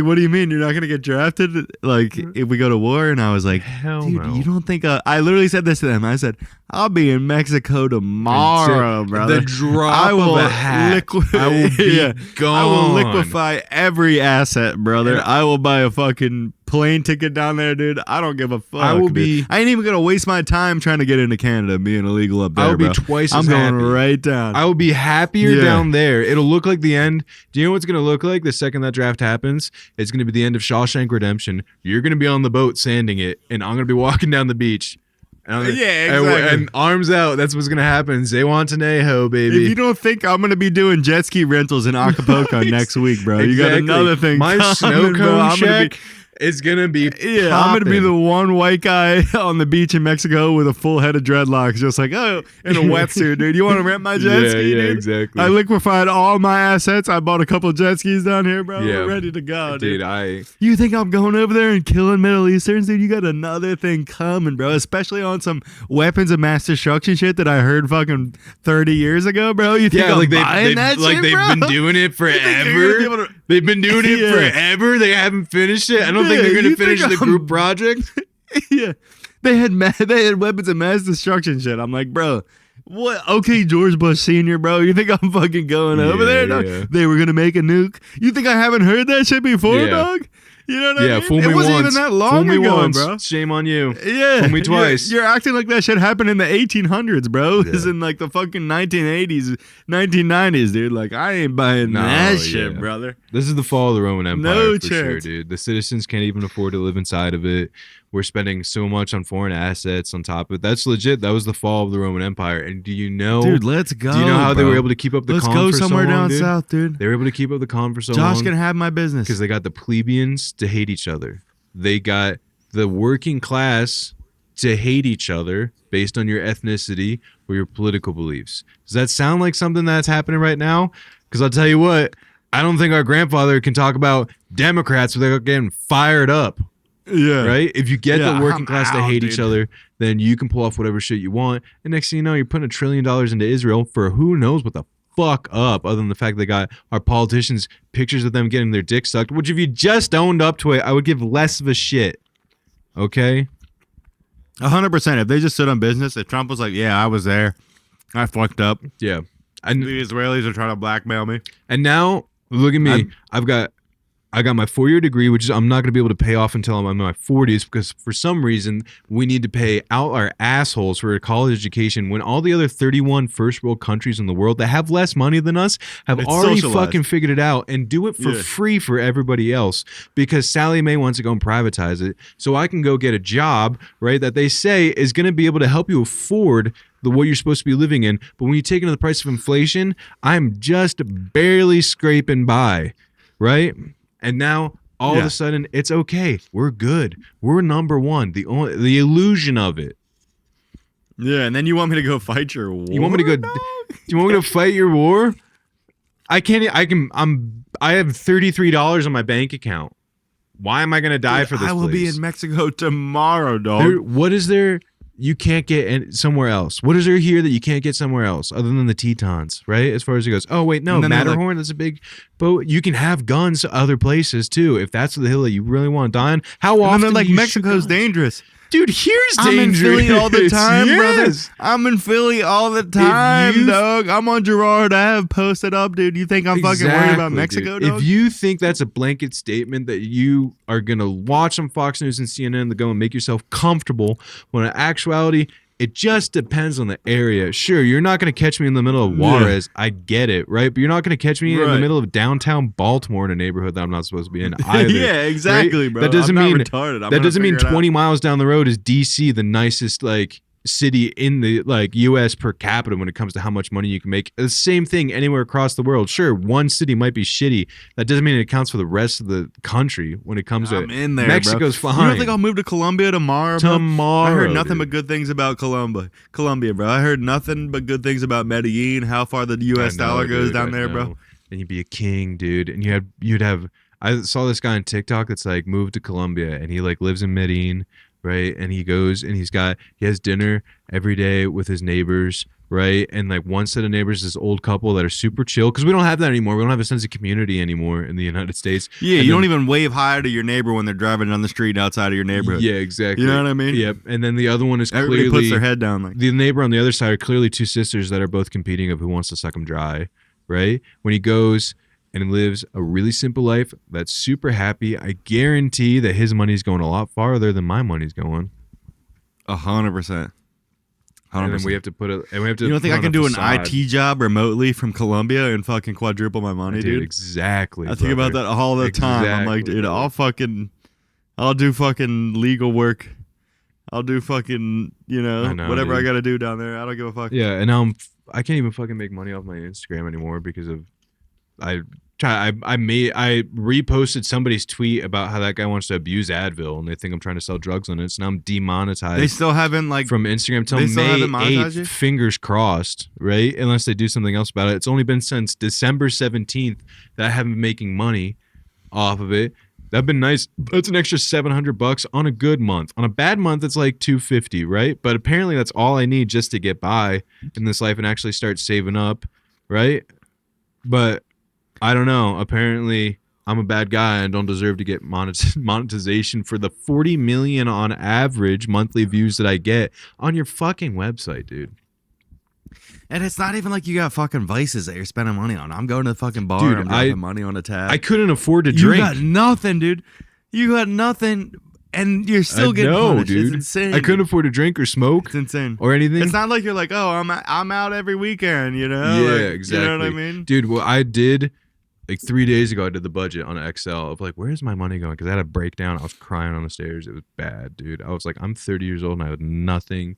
what do you mean? You're not going to get drafted? Like, if we go to war? And I was like, hell dude, no. You don't think... I literally said this to them. I said, I'll be in Mexico tomorrow, brother. The drop of a hat. I will be gone. I will liquefy every asset, brother. I will buy a fucking plane ticket down there, dude. I don't give a fuck. I ain't even going to waste my time trying to get into Canada being illegal up there, I will be bro. twice as happy. I'm going right down. I will be happier down there. It'll look like the end. Do you know what's going to look like the second that draft happens? It's going to be the end of Shawshank Redemption. You're going to be on the boat sanding it, and I'm going to be walking down the beach. And arms out. That's what's gonna happen. Zewantanejo, baby. If you don't think I'm gonna be doing jet ski rentals in Acapulco next week, bro, you got another thing. My snow cone check is gonna be I'm gonna be the one white guy on the beach in Mexico with a full head of dreadlocks, just like, oh, in a wetsuit, dude. You want to rent my jet ski? Yeah, dude? exactly. I liquefied all my assets. I bought a couple jet skis down here, bro. We're ready to go, dude. You think I'm going over there and killing Middle Easterns, dude? You got another thing coming, bro. Especially on some weapons of mass destruction shit that I heard fucking 30 years ago, bro. You think I'm buying that shit, they've bro? been doing it forever. They've been doing it forever. They haven't finished it. I don't think they're gonna finish the group project. Yeah, they had weapons of mass destruction shit. I'm like, bro, what? Okay, George Bush Sr., bro. You think I'm fucking going over there? Dog? They were gonna make a nuke. You think I haven't heard that shit before, dog? You know what I mean? Fool me it wasn't once. even that long ago, once. bro. Shame on you. Yeah. Fool me twice. You're acting like that shit happened in the 1800s, bro. It was in like the fucking 1980s, 1990s, dude. Like, I ain't buying that shit, brother. This is the fall of the Roman Empire No for sure, chance. dude. The citizens can't even afford to live inside of it. We're spending so much on foreign assets on top of it. That's legit. That was the fall of the Roman Empire. And do you know, dude, let's go. Do you know how they bro. were able to keep up the Let's calm go for somewhere so long, down dude? south, dude. They were able to keep up the calm for so Josh long. can have my business Because they got the plebeians to hate each other. They got the working class to hate each other based on your ethnicity or your political beliefs. Does that sound like something that's happening right now? Because I'll tell you what, I don't think our grandfather can talk about Democrats without getting fired up. Yeah. Right? If you get the working class to hate dude. each other, then you can pull off whatever shit you want. And next thing you know, you're putting $1 trillion into Israel for who knows what the fuck up, other than the fact they got our politicians pictures of them getting their dick sucked, which if you just owned up to it, I would give less of a shit. Okay? 100%. If they just stood on business, if Trump was like, yeah, I was there, I fucked up. Yeah. The Israelis are trying to blackmail me. And now, look at me. I got my 4-year degree, which I'm not going to be able to pay off until I'm in my 40s because for some reason we need to pay out our assholes for a college education when all the other 31 first world countries in the world that have less money than us have already fucking figured it out and do it for free for everybody else because Sally Mae wants to go and privatize it so I can go get a job, right, that they say is going to be able to help you afford what you're supposed to be living in. But when you take into the price of inflation, I'm just barely scraping by, right? And now all of a sudden it's okay. We're good. We're number one. The illusion of it. Yeah, and then you want me to go fight your war? You want me to go? Do you want me to fight your war? I can't. I have $33 on my bank account. Why am I gonna die for this? I will be in Mexico tomorrow, dog. What is there? You can't get somewhere else. What is there here that you can't get somewhere else other than the Tetons, right? As far as it goes. Oh, wait, no, Matterhorn, that's a big boat. You can have guns other places, too, if that's the hill that you really want to die on. How often like Mexico's dangerous. Dude, here's dangerous. I'm in Philly all the time, brother. I'm in Philly all the time, dog. I'm on Girard Ave posted up, dude. You think I'm fucking worried about Mexico, dude. dog? If you think that's a blanket statement that you are going to watch on Fox News and CNN to go and make yourself comfortable, when in actuality, it just depends on the area. Sure, you're not going to catch me in the middle of Juarez. I get it, right? But you're not going to catch me in the middle of downtown Baltimore in a neighborhood that I'm not supposed to be in either. Yeah, exactly, right? bro. That doesn't I'm mean not retarded. that doesn't mean 20 miles down the road is DC, the nicest city in the US per capita when it comes to how much money you can make. The same thing anywhere across the world. Sure, one city might be shitty. That doesn't mean it accounts for the rest of the country when it comes to in there, Mexico's bro. fine. You don't think I'll move to Colombia tomorrow, bro? I heard nothing but good things about Colombia, bro. I heard nothing but good things about Medellin, how far the US dollar goes down there, bro. And you'd be a king, dude. And you'd have I saw this guy on TikTok that's moved to Colombia and he lives in Medellin, right? And he goes and he has dinner every day with his neighbors, right? And one set of neighbors is this old couple that are super chill because we don't have that anymore. We don't have a sense of community anymore in the United States. Yeah, you don't even wave hi to your neighbor when they're driving down the street outside of your neighborhood. Yeah, exactly. You know what I mean? Yep. And then the other one is everybody puts their head down. The neighbor on the other side are clearly two sisters that are both competing of who wants to suck them dry, right? When he goes and lives a really simple life that's super happy, I guarantee that his money's going a lot farther than my money's going. 100%. And then we have to put it. And we have to. You don't think I can do an IT job remotely from Colombia and fucking quadruple my money, dude? Exactly. I think about that all the time. I'm like, dude, I'll do fucking legal work. I'll do fucking, whatever dude. I got to do down there. I don't give a fuck. Yeah, and now I can't even fucking make money off my Instagram anymore because of I reposted somebody's tweet about how that guy wants to abuse Advil and they think I'm trying to sell drugs on it. So now I'm demonetized. They still haven't from Instagram till May 8th. Fingers crossed, right? Unless they do something else about it. It's only been since December 17th that I haven't been making money off of it. That'd been nice. That's an extra $700 on a good month. On a bad month, it's like $250, right? But apparently that's all I need just to get by in this life and actually start saving up, right? But I don't know. Apparently, I'm a bad guy and don't deserve to get monetization for the 40 million on average monthly views that I get on your fucking website, dude. And it's not even like you got fucking vices that you're spending money on. I'm going to the fucking bar. Dude, I'm dropping money on a tab. I couldn't afford to drink. You got nothing, dude. You got nothing, and you're still getting punished. Dude. It's insane. I couldn't afford to drink or smoke. It's insane. Or anything. It's not like you're like, oh, I'm out every weekend, Yeah, like, exactly. You know what I mean? Dude, well, I did... Like 3 days ago, I did the budget on Excel of like, where's my money going? Because I had a breakdown. I was crying on the stairs. It was bad, dude. I was like, I'm 30 years old and I have nothing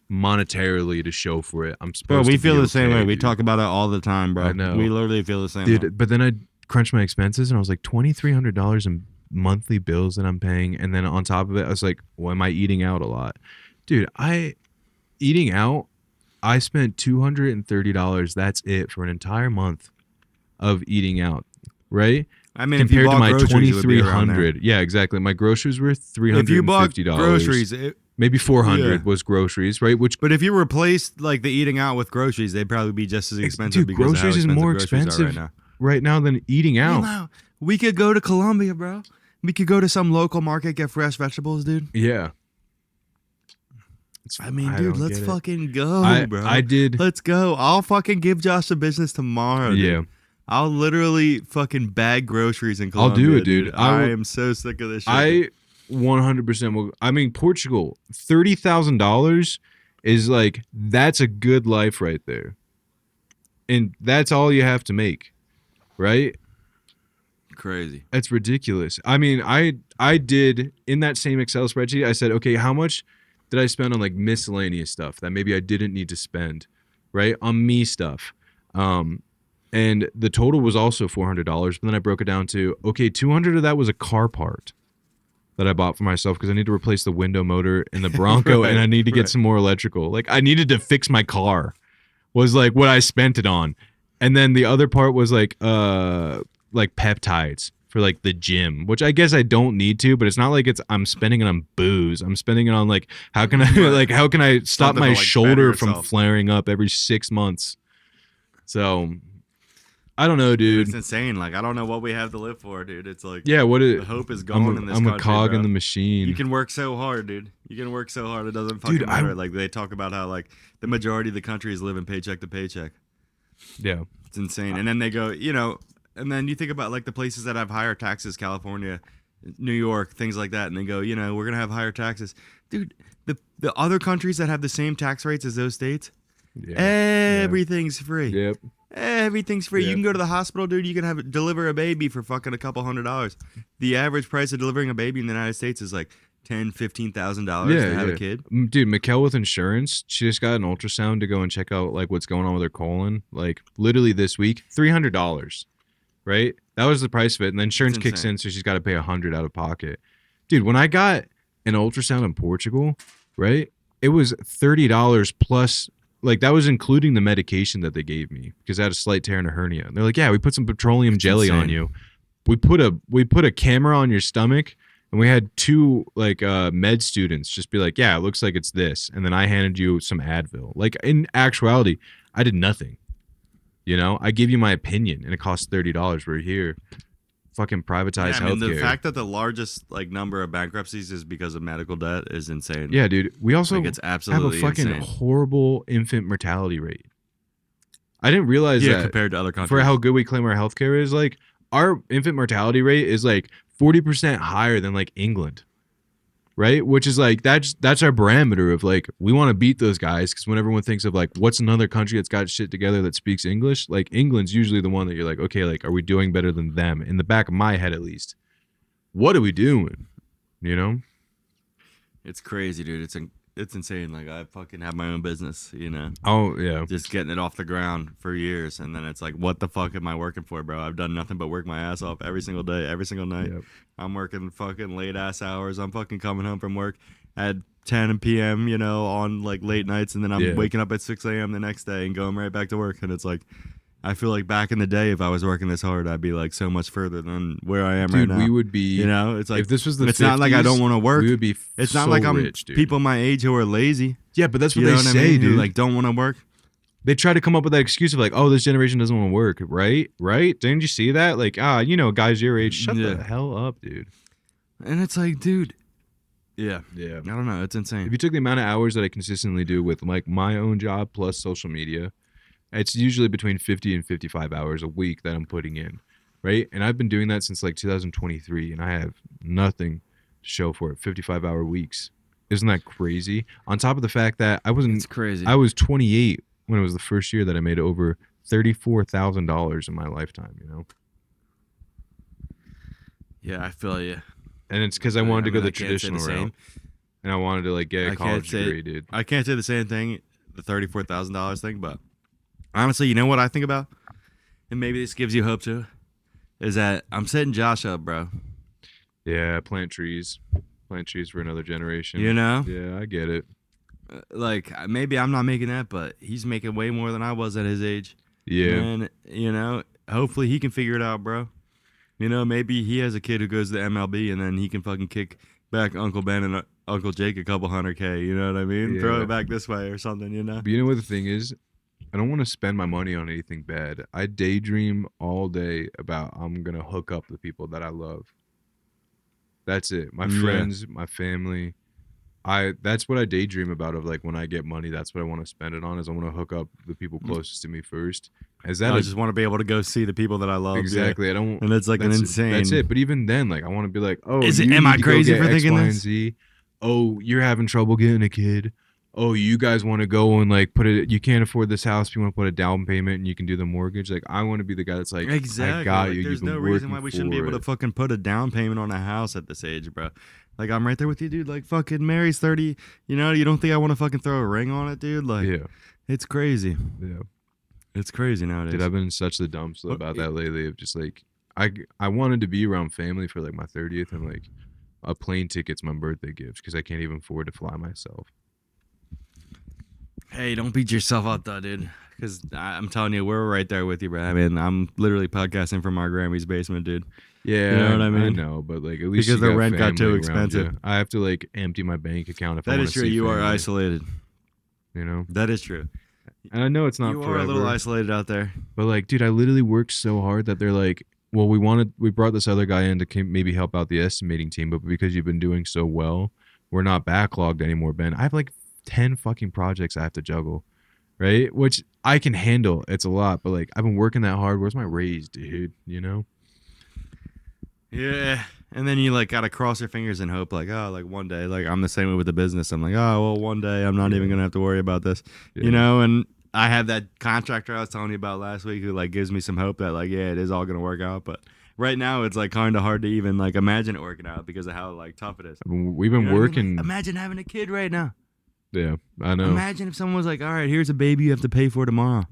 monetarily to show for it. I'm supposed to we feel the same way. Dude. We talk about it all the time, bro. I know. We literally feel the same way. But then I crunched my expenses and I was like, $2,300 in monthly bills that I'm paying. And then on top of it, I was like, well, am I eating out a lot? Dude, eating out, I spent $230. That's it for an entire month of eating out, right? I mean, compared if you bought to my $2,300, yeah, exactly. My groceries were $350. If you bought groceries, maybe $400 was groceries, right? But if you replaced like the eating out with groceries, they'd probably be just as expensive. Dude, because groceries is more expensive right now than eating out. We could go to Colombia, bro. We could go to some local market, get fresh vegetables, dude. Yeah. Dude, let's fucking go, bro. I did. Let's go. I'll fucking give Josh the business tomorrow. Yeah. Dude. I'll literally fucking bag groceries in Colombia. I'll do it, dude. I am so sick of this shit. I 100% will. I mean, Portugal, $30,000 is like, that's a good life right there. And that's all you have to make, right? Crazy. That's ridiculous. I mean, I did, in that same Excel spreadsheet, I said, okay, how much did I spend on like miscellaneous stuff that maybe I didn't need to spend, right? On me stuff. And the total was also $400, but then I broke it down to, okay, $200 of that was a car part that I bought for myself because I need to replace the window motor in the Bronco and I need to get some more electrical. Like I needed to fix my car was like what I spent it on. And then the other part was like peptides for like the gym, which I guess I don't need to, but it's not like I'm spending it on booze. I'm spending it on like, how can I stop my shoulder from flaring up every 6 months? So I don't know, dude. It's insane. Like I don't know what we have to live for, dude. It's like the hope is gone in this country. I'm a cog in the machine. You can work so hard, dude. You can work so hard. It doesn't fucking matter. Like they talk about how like the majority of the country is living paycheck to paycheck. Yeah, it's insane. And then they go, and then you think about like the places that have higher taxes, California, New York, things like that, and they go, we're gonna have higher taxes, dude. The other countries that have the same tax rates as those states, everything's free. Yep. Everything's free. Yep. You can go to the hospital, dude. You can deliver a baby for fucking a couple $100. The average price of delivering a baby in the United States is like $10,000-$15,000 to have a kid. Dude, Mikkel with insurance, she just got an ultrasound to go and check out like what's going on with her colon. Like literally this week, $300. Right? That was the price of it. And then insurance kicks in, so she's got to pay $100 out of pocket. Dude, when I got an ultrasound in Portugal, right? It was $30 plus. Like that was including the medication that they gave me because I had a slight tear in a hernia. And they're like, yeah, we put some petroleum jelly on you. We put a camera on your stomach, and we had two like med students just be like, yeah, it looks like it's this. And then I handed you some Advil. Like in actuality, I did nothing. I give you my opinion, and it costs $30. We're here. Fucking privatized healthcare. The fact that the largest like number of bankruptcies is because of medical debt is insane. Yeah, dude. We also it's absolutely have a fucking insane. horrible infant mortality rate. I didn't realize that compared to other countries. For how good we claim our healthcare is, like our infant mortality rate is like 40% higher than like England. Right? Which is like that's our barometer of like we want to beat those guys because when everyone thinks of like what's another country that's got shit together that speaks English, like England's usually the one that you're like, okay, like are we doing better than them? In the back of my head at least. What are we doing? It's crazy, dude. It's insane. Like I fucking have my own business, you know. Oh yeah. Just getting it off the ground for years, and then it's like, what the fuck am I working for, bro? I've done nothing but work my ass off every single day, every single night. Yep. I'm working fucking late ass hours. I'm fucking coming home from work at 10 p.m. You know, on like late nights, and then I'm waking up at 6 a.m. the next day and going right back to work. And it's like, I feel like back in the day, if I was working this hard, I'd be like so much further than where I am right now. We would be, you know, it's like, if this was the it's 50s, not like I don't want to work. We would be it's so not like I'm rich, dude. people my age who are lazy. Yeah, but that's what you know they what say, I mean? dude. Who like don't want to work. They try to come up with that excuse of like, oh, this generation doesn't want to work, right? Didn't you see that? Like, guys your age, shut the hell up, dude. And it's like, dude, yeah. I don't know, it's insane. If you took the amount of hours that I consistently do with like my own job plus social media, it's usually between 50 and 55 hours a week that I'm putting in, right? And I've been doing that since like 2023, and I have nothing to show for it. 55-hour weeks. Isn't that crazy? On top of the fact that It's crazy. I was 28 when it was the first year that I made over $34,000 in my lifetime, you know? Yeah, I feel you. And it's because I wanted to go the traditional route. And I wanted to like get a college degree, dude. I can't say the same thing, the $34,000 thing, but honestly, you know what I think about? And maybe this gives you hope too, is that I'm setting Josh up, bro. Yeah, plant trees for another generation. You know? Yeah, I get it. Like maybe I'm not making that, but he's making way more than I was at his age. Yeah. And you know, hopefully he can figure it out, bro. You know, maybe he has a kid who goes to MLB, and then he can fucking kick back Uncle Ben and Uncle Jake a couple $100K. You know what I mean? Yeah. Throw it back this way or something. You know. But you know what the thing is? I don't want to spend my money on anything bad. I daydream all day about I'm gonna hook up the people that I love. That's it. My friends, my family. That's what I daydream about. Of like when I get money, that's what I want to spend it on. Is I want to hook up the people closest to me first. I just want to be able to go see the people that I love. Exactly. Yeah. I don't. And it's like an insane. That's it. But even then, like I want to be like, oh, am I crazy for thinking X, this? Y, and Z. Oh, you're having trouble getting a kid. Oh, you guys want to go and like put it. You can't afford this house. If you want to put a down payment and you can do the mortgage. Like I want to be the guy that's like, exactly. I got like, you. There's no reason why we shouldn't be able to fucking put a down payment on a house at this age, bro. Like I'm right there with you, dude. Like fucking Mary's 30. You know, you don't think I want to fucking throw a ring on it, dude? Like, yeah, it's crazy. Yeah, it's crazy nowadays. Dude, I've been in such the dumps about that lately. Of just like, I wanted to be around family for like my 30th, and like a plane ticket's my birthday gift because I can't even afford to fly myself. Hey, don't beat yourself up though, dude. Because I'm telling you, we're right there with you, bro. I mean, I'm literally podcasting from our Grammy's basement, dude. Yeah, you know what I mean? I know, but like at least because the rent got too expensive. You. I have to like empty my bank account if I want to see That is true. You are isolated. You know that is true. And I know it's not. You forever, are a little isolated out there. But like, dude, I literally worked so hard that they're like, well, we brought this other guy in to maybe help out the estimating team, but because you've been doing so well, we're not backlogged anymore, Ben. I have like 10 fucking projects I have to juggle. Right? Which I can handle. It's a lot, but like I've been working that hard. Where's my raise, dude? You know? Yeah. And then you like gotta cross your fingers and hope like, oh, like one day, like I'm the same way with the business. I'm like, oh well, one day I'm not even gonna have to worry about this. You know, and I have that contractor I was telling you about last week who like gives me some hope that like, yeah, it is all gonna work out. But right now it's like kinda hard to even like imagine it working out because of how like tough it is. We've been working. I mean? Like, imagine having a kid right now. Yeah, I know. Imagine if someone was like, all right, here's a baby you have to pay for tomorrow.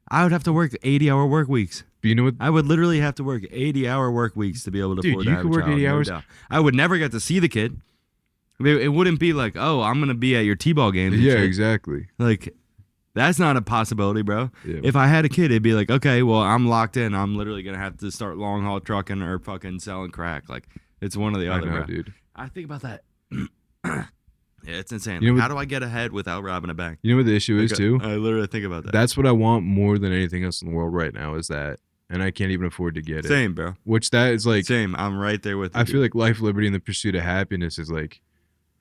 I would have to work 80-hour work weeks. But you know what? I would literally have to work 80-hour work weeks to be able to afford to have a child. Dude, you could work 80 hours. No doubt. I would never get to see the kid. I mean, it wouldn't be like, oh, I'm going to be at your T-ball game. Yeah, exactly. Like, that's not a possibility, bro. Yeah. If I had a kid, it'd be like, okay, well, I'm locked in. I'm literally going to have to start long-haul trucking or fucking selling crack. Like, it's one or the other, I know, bro. dude. I think about that. Yeah, it's insane. You know how do I get ahead without robbing a bank? You know what the issue is too? I literally think about that. That's what I want more than anything else in the world right now is that, and I can't even afford to get it. Same, bro. Which that is like same. I'm right there with you. I feel like life, liberty, and the pursuit of happiness is like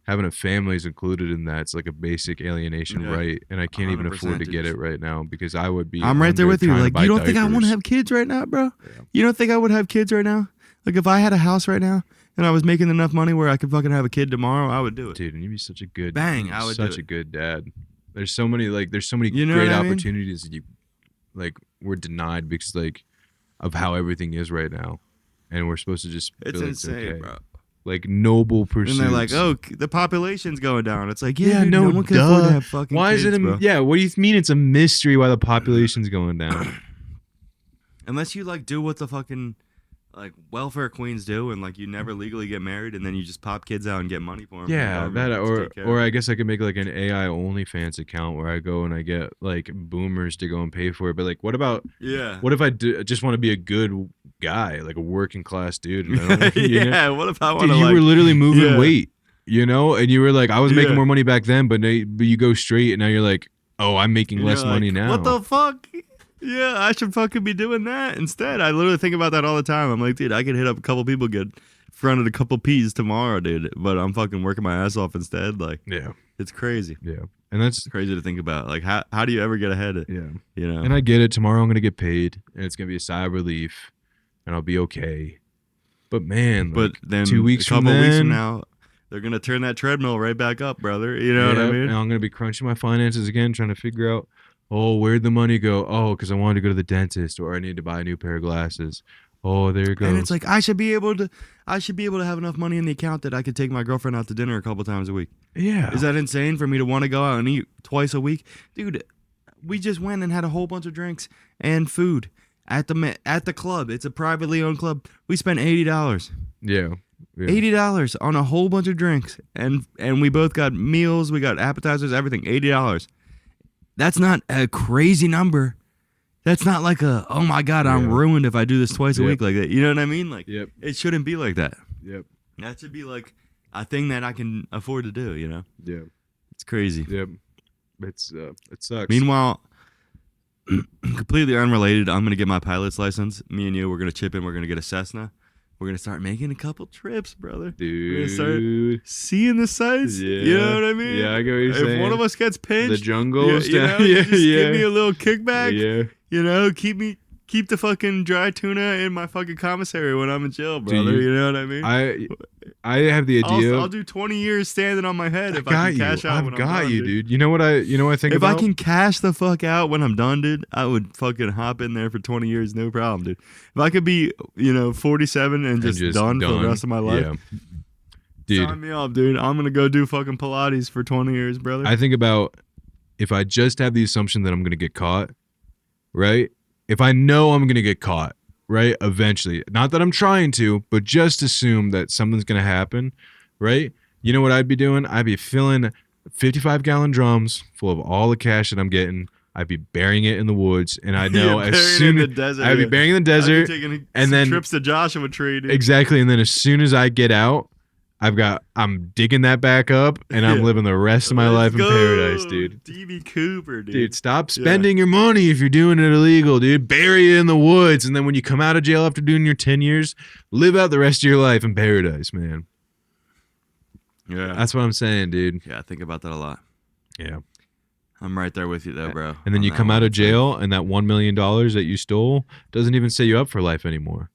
having a family is included in that. It's like a basic alienation right, and I can't even afford to get it right now because I would be. I'm right there with you. Like, you don't think I want to have kids right now, bro? Yeah. You don't think I would have kids right now? Like, if I had a house right now and I was making enough money where I could fucking have a kid tomorrow, I would do it. Dude, and you'd be such a good I would such do a good dad. There's so many great opportunities that you like were denied because like of how everything is right now, and we're supposed to just it's insane, bro. like noble pursuits. And they're like, oh, the population's going down. It's like, yeah, dude, no one can afford to have fucking why kids, is it? bro. Yeah, what do you mean it's a mystery why the population's going down? Unless you like do what the fucking like welfare queens do, and like you never legally get married, and then you just pop kids out and get money for them. Yeah, that or I guess I could make like an AI OnlyFans account where I go and I get like boomers to go and pay for it. But like, what about? Yeah. What if I just want to be a good guy, like a working class dude? And I don't, yeah. What if I want to? You like, were literally moving weight, you know, and you were like, I was making Yeah. more money back then, but you go straight, and now you're like, oh, I'm making less like, money now. What the fuck? Yeah, I should fucking be doing that instead. I literally think about that all the time. I'm like, dude, I could hit up a couple people, get fronted a couple P's tomorrow, dude. But I'm fucking working my ass off instead. Like, Yeah, it's crazy. yeah, and that's It's crazy to think about. Like, how do you ever get ahead of? yeah. You know. And I get it. Tomorrow I'm gonna get paid, and it's gonna be a sigh of relief, and I'll be okay. But man, But like, then 2 weeks a couple from weeks from then- now, they're gonna turn that treadmill right back up, brother. You know what I yeah, mean? And I'm gonna be crunching my finances again, trying to figure out, oh, where'd the money go? Oh, because I wanted to go to the dentist, or I need to buy a new pair of glasses. Oh, there it goes. And it's like I should be able to have enough money in the account that I could take my girlfriend out to dinner a couple times a week. yeah, Is that insane for me to want to go out and eat twice a week, dude? We just went and had a whole bunch of drinks and food at the club. It's a privately owned club. We spent $80. yeah. $80 on a whole bunch of drinks, and we both got meals, we got appetizers, everything. $80. That's not a crazy number. That's not like a, oh my god, I'm Yeah. ruined if I do this twice a Yep. week like that. You know what I mean? Like, Yep. it shouldn't be like that. Yep. That should be like a thing that I can afford to do. You know, Yeah. it's crazy. Yep. It's it sucks. Meanwhile, completely unrelated, I'm gonna get my pilot's license. Me and you, we're gonna chip in. We're gonna get a Cessna. We're gonna start making a couple trips, brother. We're gonna start dude. seeing the sights. Yeah. You know what I mean? Yeah, I get what you're if saying. one of us gets The pinched, jungle. you know, yeah, just yeah. give me a little kickback. Yeah. You know, keep the fucking dry tuna in my fucking commissary when I'm in jail, brother. Dude, You know what I mean? I have the idea. I'll do 20 years standing on my head if I got can you. cash out. when I've I'm got done, you, dude. You know what I think If about? I can cash the fuck out when I'm done, dude, I would fucking hop in there for 20 years, no problem, dude. If I could be, 47 and just done for the rest of my life, Yeah. Dude, sign me up, dude. I'm gonna go do fucking Pilates for 20 years, brother. I think about if I just have the assumption that I'm going to get caught, right? If I know I'm going to get caught, right? Eventually. Not that I'm trying to, but just assume that something's going to happen, right? You know what I'd be doing? I'd be filling 55-gallon drums full of all the cash that I'm getting. I'd be burying it in the woods, and I know Yeah, as burying soon in as the desert, I'd be yeah. burying in the I'd be desert, taking and some then trips to Joshua Tree, dude. exactly, and then as soon as I get out, I'm digging that back up, and I'm Yeah. living the rest of my life Let's in go, paradise, dude. DB Cooper, dude. Dude, stop spending your money if you're doing it illegal, dude. Bury it in the woods, and then when you come out of jail after doing your 10 years, live out the rest of your life in paradise, man. Yeah. That's what I'm saying, dude. Yeah, I think about that a lot. Yeah. I'm right there with you, though, bro. And then on you that come one. out of It's like- jail, and that $1 million that you stole doesn't even set you up for life anymore.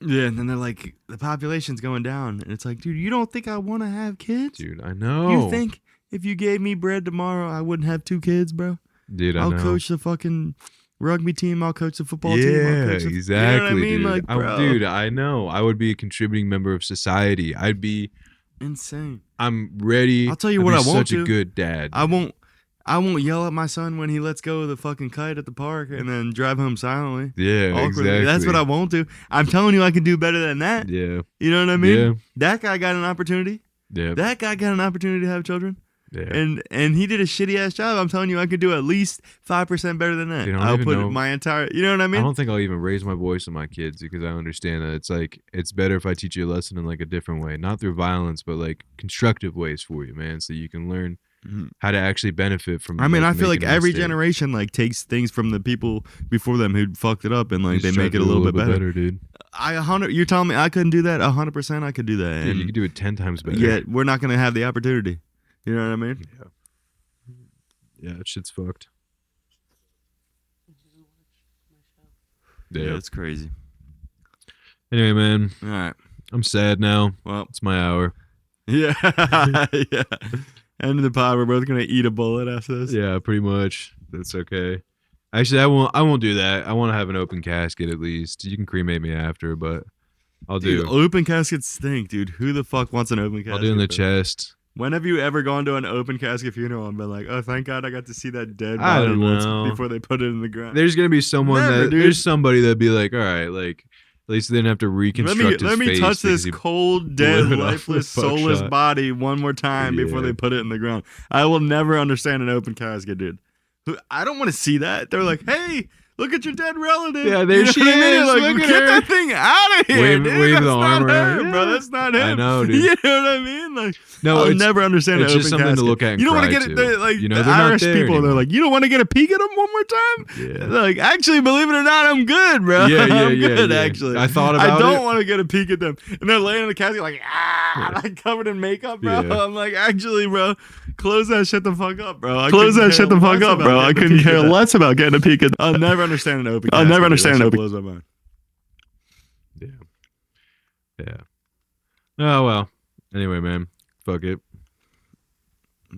Yeah, and then they're like, the population's going down. And it's like, dude, you don't think I want to have kids? Dude, I know. You think if you gave me bread tomorrow, I wouldn't have 2 kids, bro? Dude, I I'll know. coach the fucking rugby team. I'll coach the football team. Yeah, I'll coach the, exactly, You know what I mean? dude. Like, bro, Dude, I know. I would be a contributing member of society. insane. I'm ready. I'll tell you to what be I won't such a do. good dad. I won't yell at my son when he lets go of the fucking kite at the park and then drive home silently. Yeah, Awkwardly. exactly. That's what I won't do. I'm telling you, I can do better than that. Yeah, You know what I mean? Yeah. That guy got an opportunity. yeah, That guy got an opportunity to have children. yeah. And he did a shitty ass job. I'm telling you, I could do at least 5% better than that. Dude, I don't I'll even put know- my entire. You know what I mean? I don't think I'll even raise my voice on my kids because I understand that it's like it's better if I teach you a lesson in like a different way, not through violence, but like constructive ways for you, man, so you can learn Mhm. how to actually benefit from. I mean, I feel like making a every mistake. generation like takes things from the people before them who fucked it up and like Just they try make to it a do little bit better. dude. You're telling me I couldn't do that? 100% I could do that. Dude, And you could do it 10 times better. yet we're not gonna have the opportunity. You know what I mean? Yeah, that shit's fucked. Yeah, Yeah. it's crazy. Anyway, man, All right. I'm sad now. Well, It's my hour. yeah, yeah. End of the pod. We're both gonna eat a bullet after this. Yeah, pretty much. That's okay. Actually, I won't do that. I want to have an open casket at least. You can cremate me after, but I'll do. Dude, open caskets stink, dude. Who the fuck wants an open casket? I'll do in the bro? chest. When have you ever gone to an open casket funeral and been like, oh, thank God I got to see that dead I body don't once know. before they put it in the ground? There's gonna be someone Never, dude. there's somebody that'd be like, all right, like at least they didn't have to reconstruct Let me his face touch because this he cold, dead, blew it off lifeless, with a soulless buckshot. body one more time before Yeah. they put it in the ground. I will never understand an open casket, dude. I don't want to see that. They're like, hey, look at your dead relative. Yeah, there You know she what I mean? is. Like, Look at get her. that thing out of here, Wave- dude. wave That's the not arm her, around. bro. Yeah. That's not him. I know, dude. You know what I mean? Like, No, I'll it's never understand it's an just open something to casket. look at and You don't cry want to get to. it. Like, You know, the they're not Irish there people, they're anymore. like, you don't want to get a peek at them one more time? Yeah. Like, actually, believe it or not, I'm good, bro. Yeah, yeah, I'm yeah, good, yeah. actually. I thought I about don't it. want to get a peek at them. And they're laying in the casket like, like covered in makeup, bro. Yeah. I'm like, actually, bro, close that shit the fuck up, bro. I Close couldn't that shit care the fuck less up, about bro. I getting a couldn't peek at care that. less about getting a peek at. I'll never understand an open I'll casket. never dude. understand That an shit open- blows my mind. Yeah. Oh well. Anyway, man. Fuck it.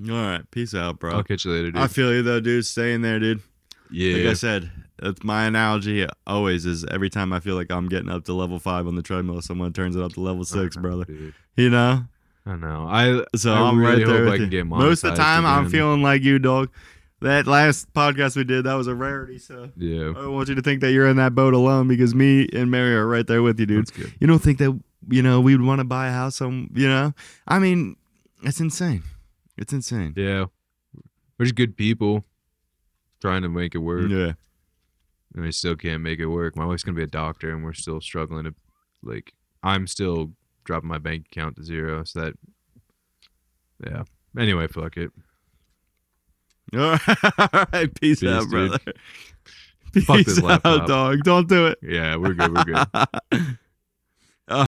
All right, peace out, bro. I'll catch you later, dude. I feel you though, dude. Stay in there, dude. yeah. Like I said, that's my analogy always is every time I feel like I'm getting up to level 5 on the treadmill, someone turns it up to level 6, brother. Dude. You know? I know. So I I'm really right there hope with I can you. get Most of the monetized time, I'm again. feeling like you, dog. That last podcast we did, that was a rarity. So Yeah. I don't want you to think that you're in that boat alone because me and Mary are right there with you, dude. That's good. You don't think that, we would want to buy a house I mean, it's insane. It's insane. Yeah. We're just good people trying to make it work. Yeah. And we still can't make it work. My wife's gonna be a doctor, and we're still struggling to, like, I'm still dropping my bank account to zero. So that, yeah. Anyway, fuck it. All right. Peace out, dude. brother. Fuck Peace this out, laptop. dog. Don't do it. Yeah, we're good. We're good.